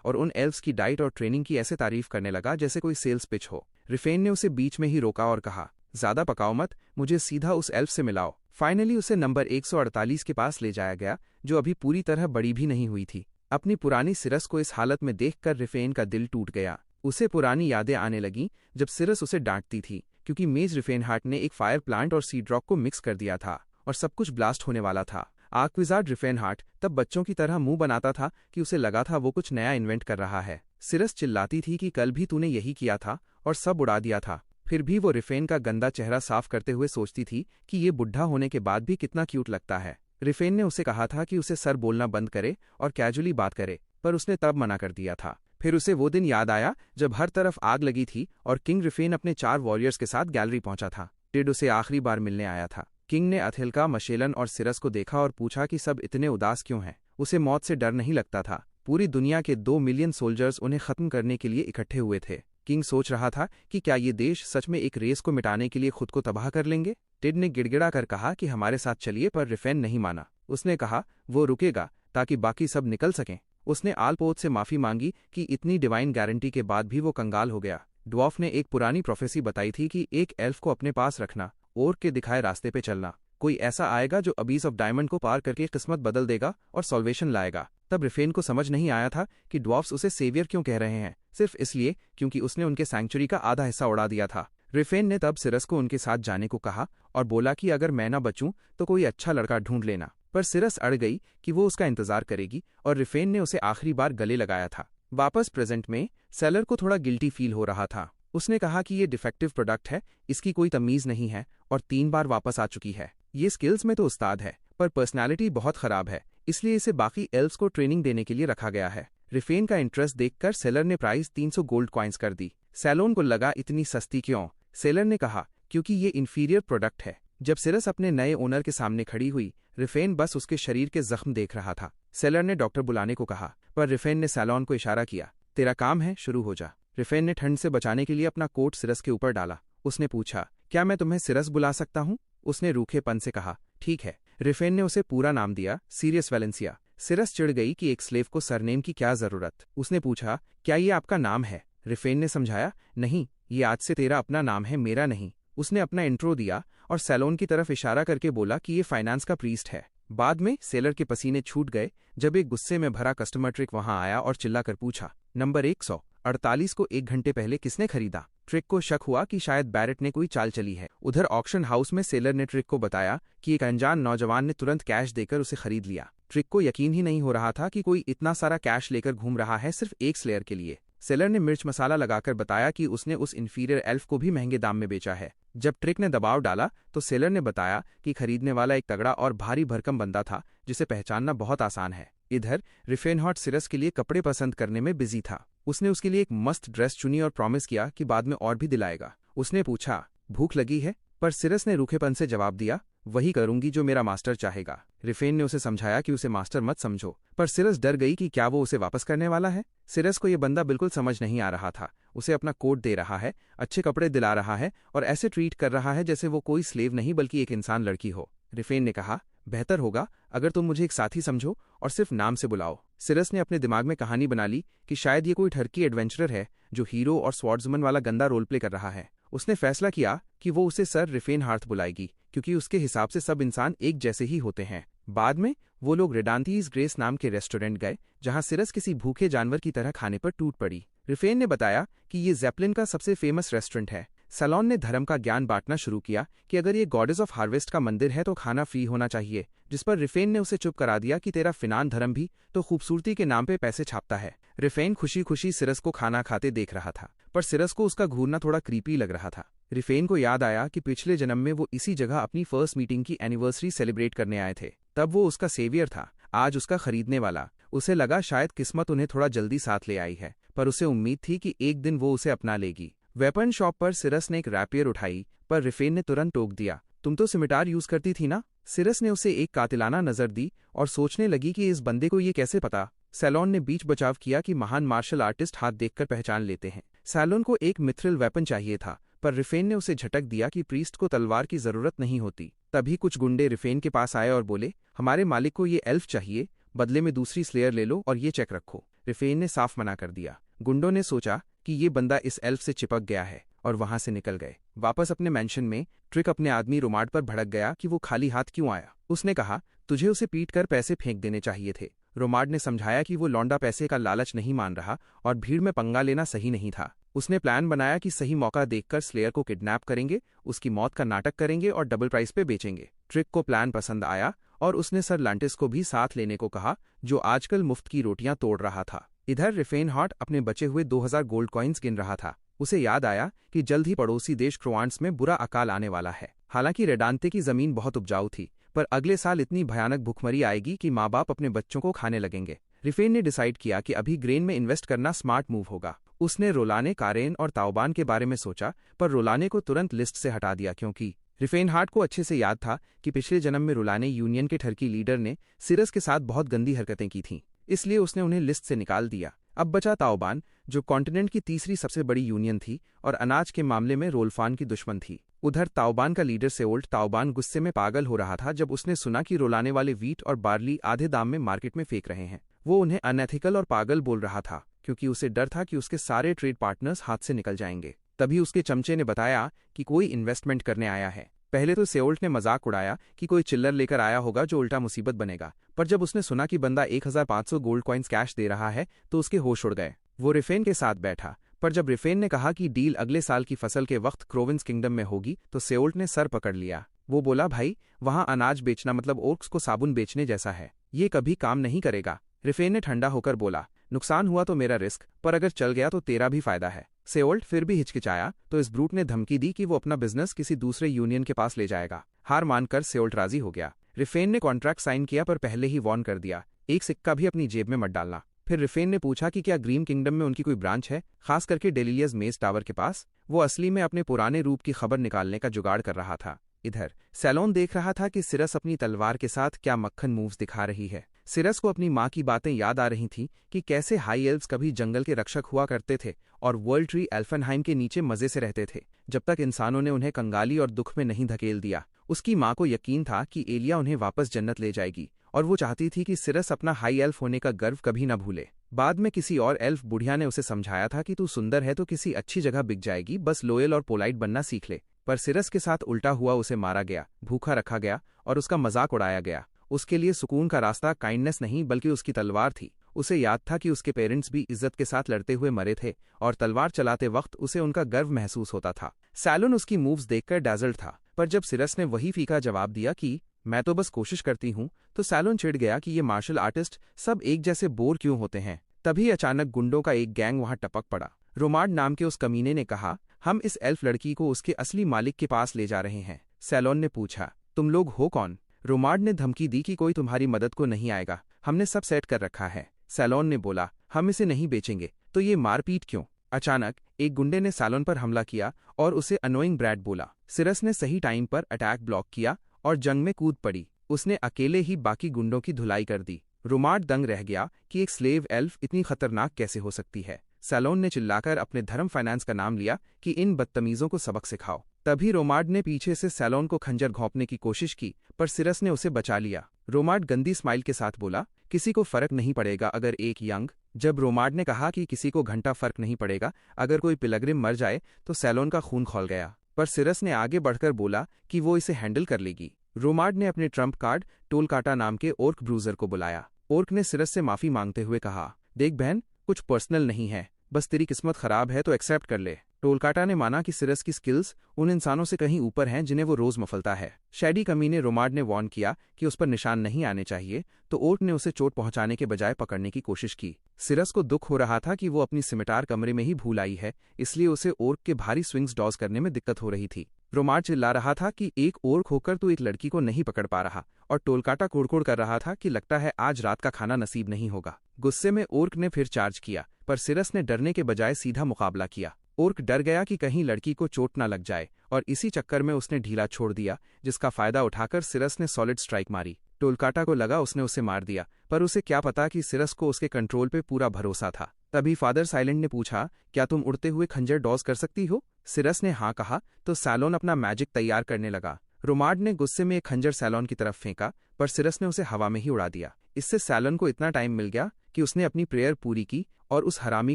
और उन एल्फ्स की डाइट और ट्रेनिंग की ऐसे तारीफ करने लगा जैसे कोई सेल्स पिच हो। रिफेन ने उसे बीच में ही रोका और कहा, ज्यादा पकाओ मत, मुझे सीधा उस एल्फ से मिलाओ। फाइनली उसे नंबर 148 के पास ले जाया गया, जो अभी पूरी तरह बड़ी भी नहीं हुई थी। अपनी पुरानी सिरस को इस हालत में देखकर रिफेन का दिल टूट गया। उसे पुरानी यादें आने लगीं जब सिरस उसे डांटती थी, क्योंकि मेज रिफेनहार्ट ने एक फायर प्लांट और सीड रॉक को मिक्स कर दिया था और सब कुछ ब्लास्ट होने वाला था। आक्विजार्ड रिफेनहार्ट तब बच्चों की तरह मुंह बनाता था कि उसे लगा था वो कुछ नया इन्वेंट कर रहा है। सिरस चिल्लाती थी कि कल भी तूने यही किया था और सब उड़ा दिया था। फिर भी वो रिफेन का गंदा चेहरा साफ करते हुए सोचती थी कि ये बुढ़ा होने के बाद भी कितना क्यूट लगता है। रिफेन ने उसे कहा था कि उसे सर बोलना बंद करे और कैजुअली बात करे, पर उसने तब मना कर दिया था। फिर उसे वो दिन याद आया जब हर तरफ आग लगी थी और किंग रिफेन अपने 4 वॉरियर्स के साथ गैलरी पहुंचा था। टिड उसे आखिरी बार मिलने आया था। किंग ने अथिल्का, मशेलन और सिरस को देखा और पूछा कि सब इतने उदास क्यों हैं। उसे मौत से डर नहीं लगता था। पूरी दुनिया के 2 मिलियन सोल्जर्स उन्हें खत्म करने के लिए इकट्ठे हुए थे। किंग सोच रहा था कि क्या ये देश सच में एक रेस को मिटाने के लिए खुद को तबाह कर लेंगे। टिड ने गिड़गिड़ा कर कहा कि हमारे साथ चलिए, पर रिफेन नहीं माना। उसने कहा वो रुकेगा ताकि बाकी सब निकल सकें। उसने आलपोत से माफी मांगी कि इतनी डिवाइन गारंटी के बाद भी वो कंगाल हो गया। ड्वार्फ ने एक पुरानी प्रोफेसी बताई थी कि एक एल्फ को अपने पास रखना, ओर्क के दिखाए रास्ते पे चलना। कोई ऐसा आएगा जो अबीस ऑफ डायमंड को पार करके किस्मत बदल देगा और सॉल्वेशन लाएगा। तब रिफेन को समझ नहीं आया था कि ड्वार्फ्स उसे सेवियर क्यों कह रहे हैं, सिर्फ इसलिए क्योंकि उसने उनके सैंक्चुरी का आधा हिस्सा उड़ा दिया था। रिफेन ने तब सिरस को उनके साथ जाने को कहा और बोला कि अगर मैं ना बचूं तो कोई अच्छा लड़का ढूंढ लेना, पर सिरस अड़ गई कि वो उसका इंतजार करेगी और रिफेन ने उसे आखिरी बार गले लगाया था। वापस प्रेजेंट में सेलर को थोड़ा गिल्टी फील हो रहा था। उसने कहा कि ये डिफेक्टिव प्रोडक्ट है, इसकी कोई तमीज नहीं है और 3 बार वापस आ चुकी है। ये स्किल्स में तो उस्ताद है, पर पर्सनालिटी बहुत खराब है, इसलिए इसे बाकी एल्व्स को ट्रेनिंग देने के लिए रखा गया है। रिफेन का इंटरेस्ट देखकर सेलर ने प्राइस 300 गोल्ड कॉइन्स कर दी। सैलोन को लगा इतनी सस्ती क्यों। सेलर ने कहा क्योंकि ये इंफीरियर प्रोडक्ट है। जब सिरस अपने नए ओनर के सामने खड़ी हुई, रिफेन बस उसके शरीर के जख्म देख रहा था। सेलर ने डॉक्टर बुलाने को कहा, पर रिफेन ने सैलोन को इशारा किया, तेरा काम है, शुरू हो जा। रिफेन ने ठंड से बचाने के लिए अपना कोट सिरस के ऊपर डाला। उसने पूछा, क्या मैं तुम्हें सिरस बुला सकता हूँ? उसने रूखेपन से कहा, ठीक है। रिफेन ने उसे पूरा नाम दिया, सीरियस वैलेंसिया। सिरस चिढ़ गई कि एक स्लेव को सरनेम की क्या जरूरत। उसने पूछा, क्या ये आपका नाम है? रिफेन ने समझाया, नहीं, ये आज से तेरा अपना नाम है, मेरा नहीं। उसने अपना इंट्रो दिया और सैलोन की तरफ इशारा करके बोला कि ये फाइनेंस का प्रीस्ट है। बाद में सेलर के पसीने छूट गए जब एक गुस्से में भरा कस्टमर ट्रिक वहां आया और चिल्लाकर पूछा, नंबर 148 को 1 घंटे पहले किसने खरीदा? ट्रिक को शक हुआ कि शायद बैरेट ने कोई चाल चली है। उधर ऑक्शन हाउस में सेलर ने ट्रिक को बताया कि एक अनजान नौजवान ने तुरंत कैश देकर उसे खरीद लिया। ट्रिक को यकीन ही नहीं हो रहा था कि कोई इतना सारा कैश लेकर घूम रहा है सिर्फ एक स्लेयर के लिए। सेलर ने मिर्च मसाला लगाकर बताया कि उसने उस इंफीरियर एल्फ को भी महंगे दाम में बेचा है। जब ट्रिक ने दबाव डाला तो सेलर ने बताया कि खरीदने वाला एक तगड़ा और भारी भरकम बंदा था जिसे पहचानना बहुत आसान है। इधर रिफेनहार्ट सिरस के लिए कपड़े पसंद करने में बिजी था। उसने उसके लिए एक मस्त ड्रेस चुनी और प्रॉमिस किया कि बाद में और भी दिलाएगा। उसने पूछा, भूख लगी है? पर सिरस ने रूखेपन से जवाब दिया, वही करूंगी जो मेरा मास्टर चाहेगा। रिफेन ने उसे समझाया कि उसे मास्टर मत समझो, पर सिरस डर गई कि क्या वो उसे वापस करने वाला है। सिरस को यह बंदा बिल्कुल समझ नहीं आ रहा था। उसे अपना कोट दे रहा है, अच्छे कपड़े दिला रहा है और ऐसे ट्रीट कर रहा है जैसे वो कोई स्लेव नहीं बल्कि एक इंसान लड़की हो। रिफेन ने कहा, बेहतर होगा अगर तुम मुझे एक साथी समझो और सिर्फ नाम से बुलाओ। सिरस ने अपने दिमाग में कहानी बना ली कि शायद ये कोई ठरकी एडवेंचरर है जो हीरो और स्वॉर्ड्समैन वाला गंदा रोल प्ले कर रहा है। उसने फैसला किया कि वो उसे सर रिफेनहार्थ बुलाएगी, क्योंकि उसके हिसाब से सब इंसान एक जैसे ही होते हैं। बाद में वो लोग रेडांतीज ग्रेस नाम के रेस्टोरेंट गए, जहां सिरस किसी भूखे जानवर की तरह खाने पर टूट पड़ी। रिफेन ने बताया कि ये जेपलिन का सबसे फेमस रेस्टोरेंट है। सैलोन ने धर्म का ज्ञान बांटना शुरू किया कि अगर ये गॉडेस ऑफ हार्वेस्ट का मंदिर है तो खाना फ्री होना चाहिए, जिस पर रिफेन ने उसे चुप करा दिया कि तेरा फिनान धर्म भी तो खूबसूरती के नाम पे पैसे छापता है। रिफेन खुशी खुशी सिरस को खाना खाते देख रहा था, पर सिरस को उसका घूरना थोड़ा क्रीपी लग रहा था। रिफेन को याद आया कि पिछले जन्म में वो इसी जगह अपनी फर्स्ट मीटिंग की एनिवर्सरी सेलिब्रेट करने आए थे। तब वो उसका सेवियर था, आज उसका खरीदने वाला। उसे लगा शायद किस्मत उन्हें थोड़ा जल्दी साथ ले आई है, पर उसे उम्मीद थी कि एक दिन वो उसे अपना लेगी। वेपन शॉप पर सिरस ने एक रैपियर उठाई, पर रिफेन ने तुरंत टोक दिया, तुम तो सिमिटार यूज करती थी ना? सिरस ने उसे एक कातिलाना नजर दी और सोचने लगी कि इस बंदे को ये कैसे पता। सैलोन ने बीच बचाव किया कि महान मार्शल आर्टिस्ट हाथ देखकर पहचान लेते हैं। सैलोन को एक मिथ्रिल वेपन चाहिए था, पर रिफेन ने उसे झटक दिया कि प्रीस्ट को तलवार की जरूरत नहीं होती। तभी कुछ गुंडे रिफेन के पास आए और बोले, हमारे मालिक को ये एल्फ चाहिए, बदले में दूसरी स्लेयर ले लो और ये चेक रखो। रिफेन ने साफ मना कर दिया। गुंडों ने सोचा कि ये बंदा इस एल्फ से चिपक गया है और वहां से निकल गए। वापस अपने मैंशन में ट्रिक अपने आदमी रोमाड पर भड़क गया कि वो खाली हाथ क्यों आया। उसने कहा, तुझे उसे पीट कर पैसे फेंक देने चाहिए थे। रोमाड ने समझाया कि वो लौंडा पैसे का लालच नहीं मान रहा और भीड़ में पंगा लेना सही नहीं था। उसने प्लान बनाया कि सही मौका देखकर स्लेयर को किडनैप करेंगे, उसकी मौत का नाटक करेंगे और डबल प्राइस पे बेचेंगे। ट्रिक को प्लान पसंद आया और उसने सर लांटिस को भी साथ लेने को कहा, जो आजकल मुफ्त की रोटियां तोड़ रहा था। इधर रिफेन हॉट अपने बचे हुए 2000 गोल्ड कॉइन्स गिन रहा था। उसे याद आया कि जल्द ही पड़ोसी देश क्रोआंट्स में बुरा अकाल आने वाला है। हालांकि रेडांते की जमीन बहुत उपजाऊ थी, पर अगले साल इतनी भयानक भूखमरी आएगी कि माँ बाप अपने बच्चों को खाने लगेंगे। रिफेन ने डिसाइड किया कि अभी ग्रेन में इन्वेस्ट करना स्मार्ट मूव होगा। उसने रोलाने, कारेन और ताओबान के बारे में सोचा, पर रोलाने को तुरंत लिस्ट से हटा दिया क्योंकि रिफेन हार्ट को अच्छे से याद था कि पिछले जन्म में रोलाने यूनियन के ठरकी लीडर ने सिरस के साथ बहुत गंदी हरकतें की थीं, इसलिए उसने उन्हें लिस्ट से निकाल दिया। अब बचा ताओबान, जो कॉन्टिनेंट की तीसरी सबसे बड़ी यूनियन थी और अनाज के मामले में रोलफान की दुश्मन थी। उधर ताओबान का लीडर सेओल्ट ताओबान गुस्से में पागल हो रहा था जब उसने सुना कि रोलाने वाले वीट और बार्ली आधे दाम में मार्केट में फेंक रहे हैं। वो उन्हें अनएथिकल और पागल बोल रहा था क्योंकि उसे डर था कि उसके सारे ट्रेड पार्टनर्स हाथ से निकल जाएंगे। तभी उसके चमचे ने बताया कि कोई इन्वेस्टमेंट करने आया है। पहले तो सेओल्ट ने मजाक उड़ाया कि कोई चिल्लर लेकर आया होगा जो उल्टा मुसीबत बनेगा, पर जब उसने सुना कि बंदा 1500 गोल्ड कॉइन्स कैश दे रहा है तो उसके होश उड़ गए। वो रिफेन के साथ बैठा, पर जब रिफेन ने कहा कि डील अगले साल की फसल के वक्त क्रोविंस किंगडम में होगी तो सेओल्ट ने सर पकड़ लिया। वो बोला, भाई, वहां अनाज बेचना मतलब ओर्क्स को साबुन बेचने जैसा है, ये कभी काम नहीं करेगा। रिफेन ने ठंडा होकर बोला, नुकसान हुआ तो मेरा रिस्क, पर अगर चल गया तो तेरा भी फायदा है। सेओल्ट फिर भी हिचकिचाया तो इस ब्रूट ने धमकी दी कि वो अपना बिजनेस किसी दूसरे यूनियन के पास ले जाएगा। हार मानकर सेओल्ट राजी हो गया। रिफेन ने कॉन्ट्रैक्ट साइन किया, पर पहले ही वार्न कर दिया, एक सिक्का भी अपनी जेब में मत डालना। फिर रिफेन ने पूछा कि क्या ग्रीन किंगडम में उनकी कोई ब्रांच है, खास करके डेलिलियस मेज टावर के पास। वो असली में अपने पुराने रूप की खबर निकालने का जुगाड़ कर रहा था। इधर सैलोन देख रहा था कि सिरस अपनी तलवार के साथ क्या मक्खन मूव्स दिखा रही है। सिरस को अपनी माँ की बातें याद आ रही थीं कि कैसे हाई एल्व्स कभी जंगल के रक्षक हुआ करते थे और वर्ल्ड ट्री एल्फनहाइम के नीचे मजे से रहते थे, जब तक इंसानों ने उन्हें कंगाली और दुख में नहीं धकेल दिया। उसकी माँ को यकीन था कि एलिया उन्हें वापस जन्नत ले जाएगी और वो चाहती थी कि सिरस अपना हाई एल्फ होने का गर्व कभी न भूले। बाद में किसी और एल्फ बुढ़िया ने उसे समझाया था कि तू सुंदर है तो किसी अच्छी जगह बिक जाएगी, बस लोयल और पोलाइट बनना सीख ले। पर सिरस के साथ उल्टा हुआ, उसे मारा गया, भूखा रखा गया और उसका मजाक उड़ाया गया। उसके लिए सुकून का रास्ता काइंडनेस नहीं बल्कि उसकी तलवार थी। उसे याद था कि उसके पेरेंट्स भी इज्जत के साथ लड़ते हुए मरे थे और तलवार चलाते वक्त उसे उनका गर्व महसूस होता था। सैलोन उसकी मूव्स देखकर डैजल्ड था, पर जब सिरस ने वही फीका जवाब दिया कि मैं तो बस कोशिश करती हूँ, तो सैलोन चिढ़ गया कि ये मार्शल आर्टिस्ट सब एक जैसे बोर क्यों होते हैं। तभी अचानक गुंडों का एक गैंग वहां टपक पड़ा। रोमाड नाम के उस कमीने ने कहा, हम इस एल्फ लड़की को उसके असली मालिक के पास ले जा रहे हैं। सैलोन ने पूछा, तुम लोग हो कौन? रोमाड ने धमकी दी कि कोई तुम्हारी मदद को नहीं आएगा, हमने सब सेट कर रखा है। सैलोन ने बोला, हम इसे नहीं बेचेंगे, तो ये मारपीट क्यों? अचानक एक गुंडे ने सैलोन पर हमला किया और उसे अनोइंग ब्रैड बोला। सिरस ने सही टाइम पर अटैक ब्लॉक किया और जंग में कूद पड़ी। उसने अकेले ही बाकी गुंडों की धुलाई कर दी। रोमाड दंग रह गया कि एक स्लेव एल्फ इतनी खतरनाक कैसे हो सकती है। सैलोन ने चिल्लाकर अपने धर्म फाइनेंस का नाम लिया कि इन बदतमीजों को सबक सिखाओ। तभी रोमाड ने पीछे से सैलोन को खंजर घोंपने की कोशिश की, पर सिरस ने उसे बचा लिया। रोमाड गंदी स्माइल के साथ बोला, किसी को फर्क नहीं पड़ेगा अगर एक यंग। जब रोमाड ने कहा कि किसी को घंटा फर्क नहीं पड़ेगा अगर कोई पिलग्रिम मर जाए, तो सैलोन का खून खौल गया। पर सिरस ने आगे बढ़कर बोला कि वो इसे हैंडल कर लेगी। रोमाड ने अपने ट्रम्प कार्ड टोलकाटा नाम के ओर्क ब्रूजर को बुलाया। ओर्क ने सिरस से माफी मांगते हुए कहा, देख बहन, कुछ पर्सनल नहीं है, बस तेरी किस्मत खराब है तो एक्सेप्ट कर ले। टोलकाटा ने माना कि सिरस की स्किल्स उन इंसानों से कहीं ऊपर हैं जिन्हें वो रोज मफलता है। शैडी कमीने रोमाड ने वार्न किया कि उस पर निशान नहीं आने चाहिए, तो ओर्क ने उसे चोट पहुंचाने के बजाय पकड़ने की कोशिश की। सिरस को दुख हो रहा था कि वो अपनी सिमिटार कमरे में ही भूल आई है, इसलिए उसे ओर्क के भारी स्विंग्स डॉज करने में दिक्कत हो रही थी। रोमाड चिल्ला रहा था कि एक ओर्क होकर तो एक लड़की को नहीं पकड़ पा रहा, और टोलकाटा कोड़कोड़ कर रहा था कि लगता है आज रात का खाना नसीब नहीं होगा। गुस्से में ओर्क ने फिर चार्ज किया, पर सिरस ने डरने के बजाय सीधा मुकाबला किया। ओर्क डर गया कि कहीं लड़की को चोट ना लग जाए और इसी चक्कर में उसने ढीला छोड़ दिया, जिसका फायदा उठाकर सिरस ने सॉलिड स्ट्राइक मारी। टोलकाटा को लगा उसने उसे मार दिया, पर उसे क्या पता कि सिरस को उसके कंट्रोल पे पूरा भरोसा था। तभी फादर साइलेंट ने पूछा, क्या तुम उड़ते हुए खंजर डॉज कर सकती हो? सिरस ने हाँ कहा तो सैलोन अपना मैजिक तैयार करने लगा। रोमार्ड ने गुस्से में एक खंजर सैलोन की तरफ फेंका, पर सिरस ने उसे हवा में ही उड़ा दिया। इससे सैलोन को इतना टाइम मिल गया कि उसने अपनी प्रेयर पूरी की और उस हरामी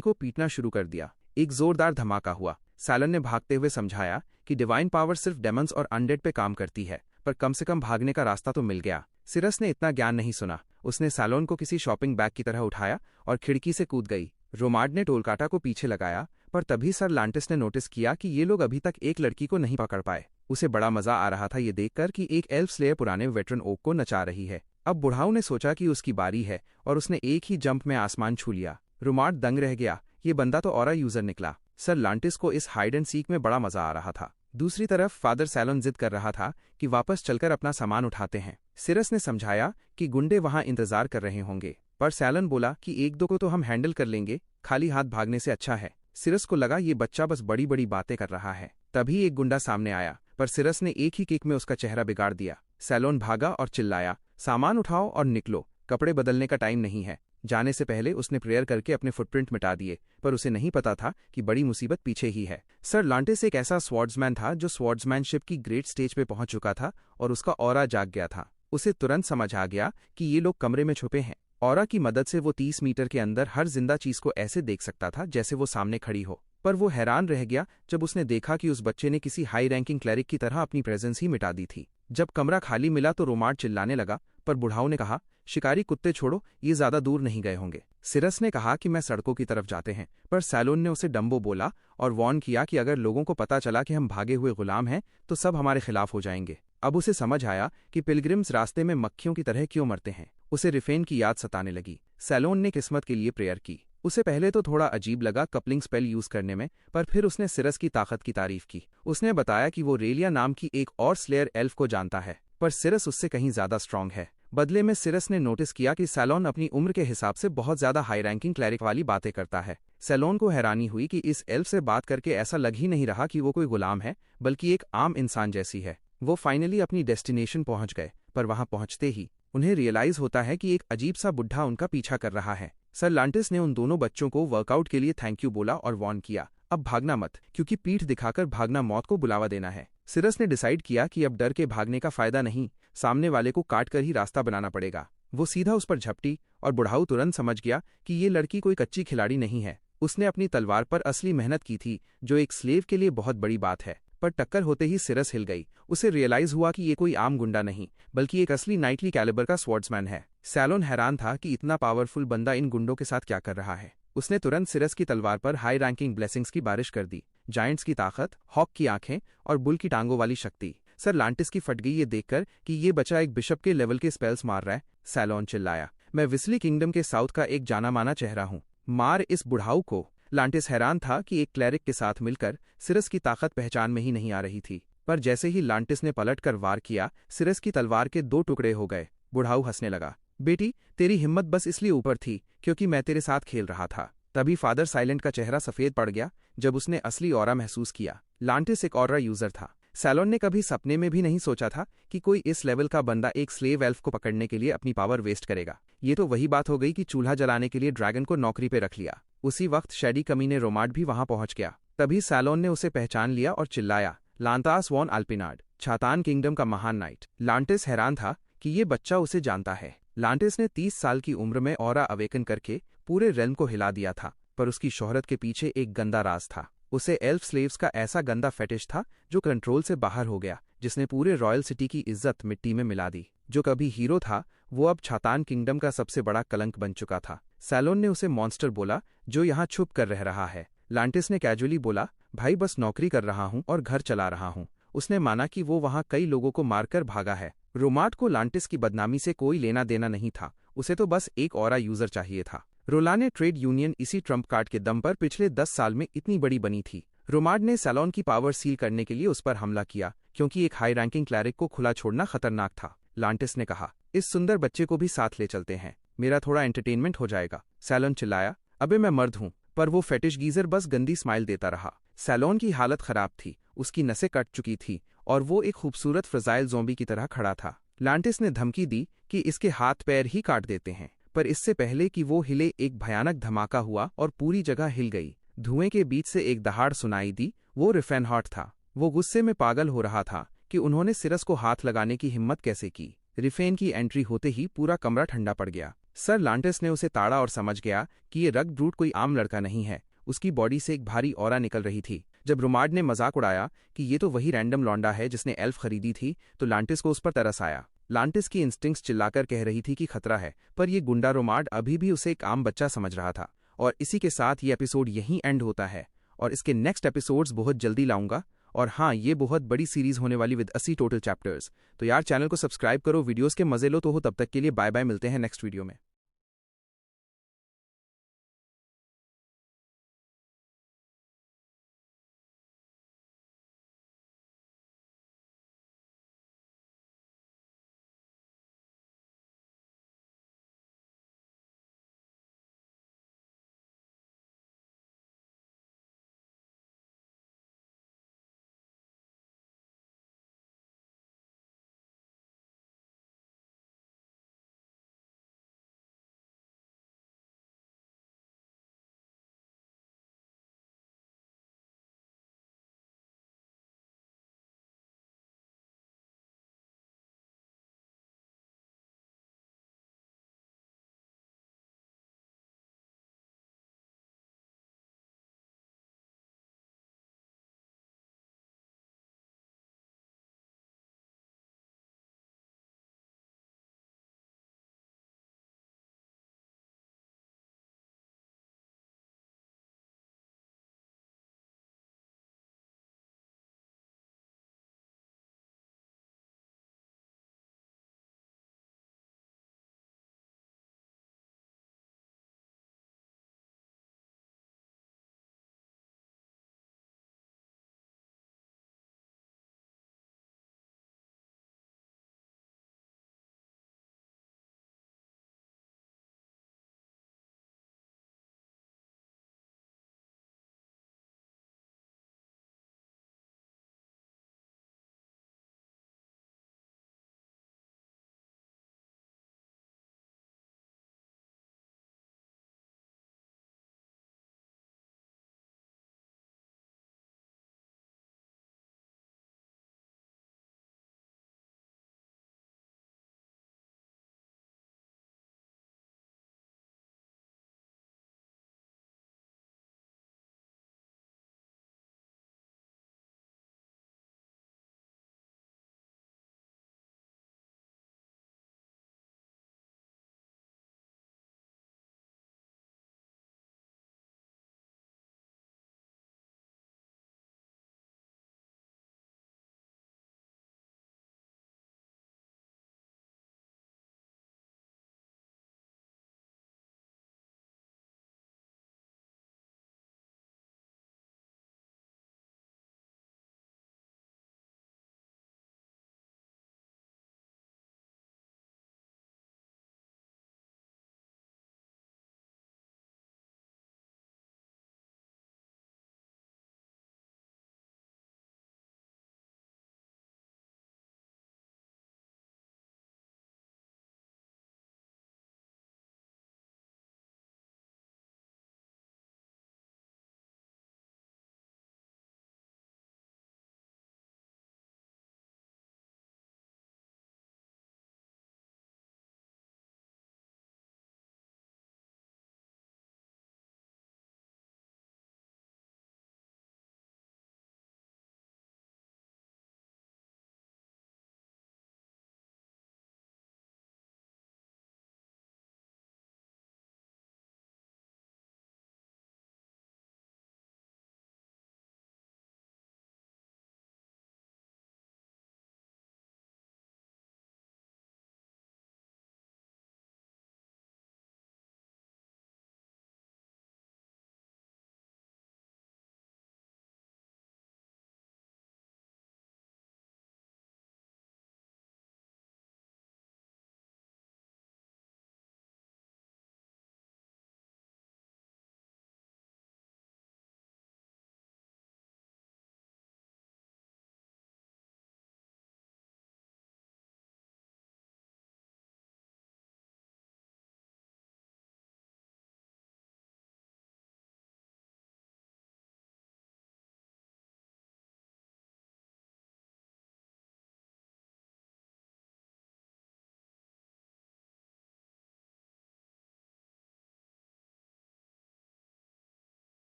को पीटना शुरू कर दिया। एक जोरदार धमाका हुआ। सैलोन ने भागते हुए समझाया कि डिवाइन पावर सिर्फ डेमन्स और अनडेड पे काम करती है, पर कम से कम भागने का रास्ता तो मिल गया। सिरस ने इतना ज्ञान नहीं सुना। उसने सैलोन को किसी शॉपिंग बैग की तरह उठाया और खिड़की से कूद गई। रोमार्ड ने टोलकाटा को पीछे लगाया, पर तभी सर लांटिस ने नोटिस किया कि ये लोग अभी तक एक लड़की को नहीं पकड़ पाए। उसे बड़ा मजा आ रहा था ये देखकर कि एक एल्फ स्लेयर पुराने वेटरन ओक को नचा रही है। अब बुढ़ाऊ ने सोचा कि उसकी बारी है और उसने एक ही जंप में आसमान छू लिया। रोमार्ड दंग रह गया, ये बंदा तो ऑरा यूजर निकला। सर लांटिस को इस हाइड एंड सीक में बड़ा मजा आ रहा था। दूसरी तरफ फादर सैलोन जिद कर रहा था कि वापस चलकर अपना सामान उठाते हैं। सिरस ने समझाया कि गुंडे वहां इंतजार कर रहे होंगे, पर सैलोन बोला कि एक दो को तो हम हैंडल कर लेंगे, खाली हाथ भागने से अच्छा है। सिरस को लगा ये बच्चा बस बड़ी बड़ी बातें कर रहा है। तभी एक गुंडा सामने आया, पर सिरस ने एक ही किक में उसका चेहरा बिगाड़ दिया। सैलोन भागा और चिल्लाया, सामान उठाओ और निकलो, कपड़े बदलने का टाइम नहीं है। जाने से पहले उसने प्रेयर करके अपने फुटप्रिंट मिटा दिए, पर उसे नहीं पता था कि बड़ी मुसीबत पीछे ही है। सर लांटिस एक ऐसा स्वॉर्ड्समैन था जो स्वॉर्ड्समैनशिप की ग्रेट स्टेज पे पहुंच चुका था और उसका ऑरा जाग गया था। उसे तुरंत समझ आ गया कि ये लोग कमरे में छुपे हैं। ऑरा की मदद से वो 30 मीटर के अंदर हर जिंदा चीज को ऐसे देख सकता था जैसे वो सामने खड़ी हो। पर वो हैरान रह गया जब उसने देखा कि उस बच्चे ने किसी हाई रैंकिंग क्लरिक की तरह अपनी प्रेजेंस ही मिटा दी थी। जब कमरा खाली मिला तो रोमार्ड चिल्लाने लगा, पर बुढ़ाऊ ने कहा, शिकारी कुत्ते छोड़ो, ये ज्यादा दूर नहीं गए होंगे। सिरस ने कहा कि मैं सड़कों की तरफ जाते हैं, पर सैलोन ने उसे डम्बो बोला और वॉर्न किया कि अगर लोगों को पता चला कि हम भागे हुए गुलाम हैं तो सब हमारे खिलाफ हो जाएंगे। अब उसे समझ आया कि पिलग्रिम्स रास्ते में मक्खियों की तरह क्यों मरते हैं। उसे रिफेन की याद सताने लगी। सैलोन ने किस्मत के लिए प्रेयर की। उसे पहले तो थोड़ा अजीब लगा कपलिंग स्पेल यूज करने में, पर फिर उसने सिरस की ताकत की तारीफ की। उसने बताया कि वो रेलिया नाम की एक और स्लेयर एल्फ को जानता है, पर सिरस उससे कहीं ज्यादा स्ट्रांग है। बदले में सिरस ने नोटिस किया कि सैलोन अपनी उम्र के हिसाब से बहुत ज्यादा हाई रैंकिंग क्लैरिक वाली बातें करता है। सैलोन को हैरानी हुई कि इस एल्फ से बात करके ऐसा लग ही नहीं रहा कि वो कोई गुलाम है, बल्कि एक आम इंसान जैसी है। वो फाइनली अपनी डेस्टिनेशन पहुंच गए, पर वहां पहुंचते ही उन्हें रियलाइज होता है कि एक अजीब सा बुढ़ा उनका पीछा कर रहा है। सर लांटिस ने उन दोनों बच्चों को वर्कआउट के लिए थैंक यू बोला और वॉर्न किया, अब भागना मत, क्योंकि पीठ दिखाकर भागना मौत को बुलावा देना है। सिरस ने डिसाइड किया कि अब डर के भागने का फायदा नहीं, सामने वाले को काट कर ही रास्ता बनाना पड़ेगा। वो सीधा उस पर झपटी और बुढ़ाऊ तुरंत समझ गया कि ये लड़की कोई कच्ची खिलाड़ी नहीं है। उसने अपनी तलवार पर असली मेहनत की थी, जो एक स्लेव के लिए बहुत बड़ी बात है। पर टक्कर होते ही सिरस हिल गई। उसे रियलाइज हुआ कि ये कोई आम गुंडा नहीं, बल्कि एक असली नाइटली कैलिबर का स्वॉर्ड्समैन है। सैलोन हैरान था कि इतना पावरफुल बंदा इन गुंडों के साथ क्या कर रहा है। उसने तुरंत सिरस की तलवार पर हाई रैंकिंग ब्लेसिंग्स की बारिश कर दी, जायंट्स की ताकत, हॉक की आंखें और बुल की टांगों वाली शक्ति। सर लांटिस की फट गई ये देखकर कि ये बच्चा एक बिशप के लेवल के स्पेल्स मार रहा है। सैलोन चिल्लाया, मैं विस्ली किंगडम के साउथ का एक जाना माना चेहरा हूँ, मार इस बुढ़ाऊ को। लांटिस हैरान था कि एक क्लैरिक के साथ मिलकर सिरस की ताकत पहचान में ही नहीं आ रही थी। पर जैसे ही लांटिस ने पलटकर वार किया, सिरस की तलवार के 2 टुकड़े हो गए। बुढ़ाऊ हंसने लगा, बेटी तेरी हिम्मत बस इसलिए ऊपर थी क्योंकि मैं तेरे साथ खेल रहा था। तभी फादर साइलेंट का चेहरा सफेद पड़ गया जब उसने असली ऑरा महसूस किया। लांटिस एक ऑरा यूजर था। सैलोन ने कभी सपने में भी नहीं सोचा था कि कोई इस लेवल का बंदा एक स्लेव एल्फ को पकड़ने के लिए अपनी पावर वेस्ट करेगा। ये तो वही बात हो गई कि चूल्हा जलाने के लिए ड्रैगन को नौकरी पे रख लिया। उसी वक्त शैडी कमीने रोमार्ड भी वहां पहुंच गया। तभी सैलोन ने उसे पहचान लिया और चिल्लाया, लांतास वॉन अल्पिनार्ड, छातान किंगडम का महान नाइट। लांटिस हैरान था कि ये बच्चा उसे जानता है। लांटिस ने 30 साल की उम्र में ऑरा अवेकन करके पूरे रेल्म को हिला दिया था, पर उसकी शोहरत के पीछे एक गंदा राज था। उसे एल्फ स्लेव्स का ऐसा गंदा फेटिश था जो कंट्रोल से बाहर हो गया, जिसने पूरे रॉयल सिटी की इज्जत मिट्टी में मिला दी। जो कभी हीरो था वो अब छातान किंगडम का सबसे बड़ा कलंक बन चुका था। सैलोन ने उसे मॉन्स्टर बोला जो यहाँ छुप कर रह रहा है। लांटिस ने कैजुअली बोला, भाई बस नौकरी कर रहा हूँ और घर चला रहा हूँ। उसने माना कि वो वहाँ कई लोगों को मारकर भागा है। रोमार्ड को लांटिस की बदनामी से कोई लेना देना नहीं था, उसे तो बस एक ऑरा यूजर चाहिए था। रोलाने ट्रेड यूनियन इसी ट्रम्प कार्ड के दम पर पिछले 10 साल में इतनी बड़ी बनी थी। रोमार्ड ने सैलोन की पावर सील करने के लिए उस पर हमला किया, क्योंकि एक हाई रैंकिंग क्लैरिक को खुला छोड़ना खतरनाक था। लांटिस ने कहा, इस सुंदर बच्चे को भी साथ ले चलते हैं, मेरा थोड़ा एंटरटेनमेंट हो जाएगा। सैलोन चिल्लाया, अबे मैं मर्द हूँ, पर वो फेटिश गीजर बस गंदी स्माइल देता रहा। सैलोन की हालत खराब थी, उसकी नसें कट चुकी थी और वो एक खूबसूरत फ्रजाइल ज़ॉम्बी की तरह खड़ा था। लांटिस ने धमकी दी कि इसके हाथ पैर ही काट देते हैं, पर इससे पहले कि वो हिले एक भयानक धमाका हुआ और पूरी जगह हिल गई। धुएं के बीच से एक दहाड़ सुनाई दी। वो रिफेनहॉर्ट था। वो गुस्से में पागल हो रहा था कि उन्होंने सिरस को हाथ लगाने की हिम्मत कैसे की। रिफेन की एंट्री होते ही पूरा कमरा ठंडा पड़ गया। सर लांटिस ने उसे ताड़ा और समझ गया कि ये रग ब्रूट कोई आम लड़का नहीं है। उसकी बॉडी से एक भारी ऑरा निकल रही थी। जब रुमार्ड ने मजाक उड़ाया कि ये तो वही रैंडम लौंडा है जिसने एल्फ खरीदी थी, तो लांटिस को उस पर तरस आया। लांटिस की इंस्टिंक्ट्स चिल्लाकर कह रही थी कि खतरा है, पर यह गुंडा रुमार्ड अभी भी उसे एक आम बच्चा समझ रहा था। और इसी के साथ ये एपिसोड यहीं एंड होता है और इसके नेक्स्ट एपिसोड्स बहुत जल्दी लाऊंगा। और हाँ, ये बहुत बड़ी सीरीज होने वाली विद 80 टोटल चैप्टर्स। तो यार चैनल को सब्सक्राइब करो, वीडियोस के मजे लो। तो हो तब तक के लिए बाय बाय, मिलते हैं नेक्स्ट वीडियो में।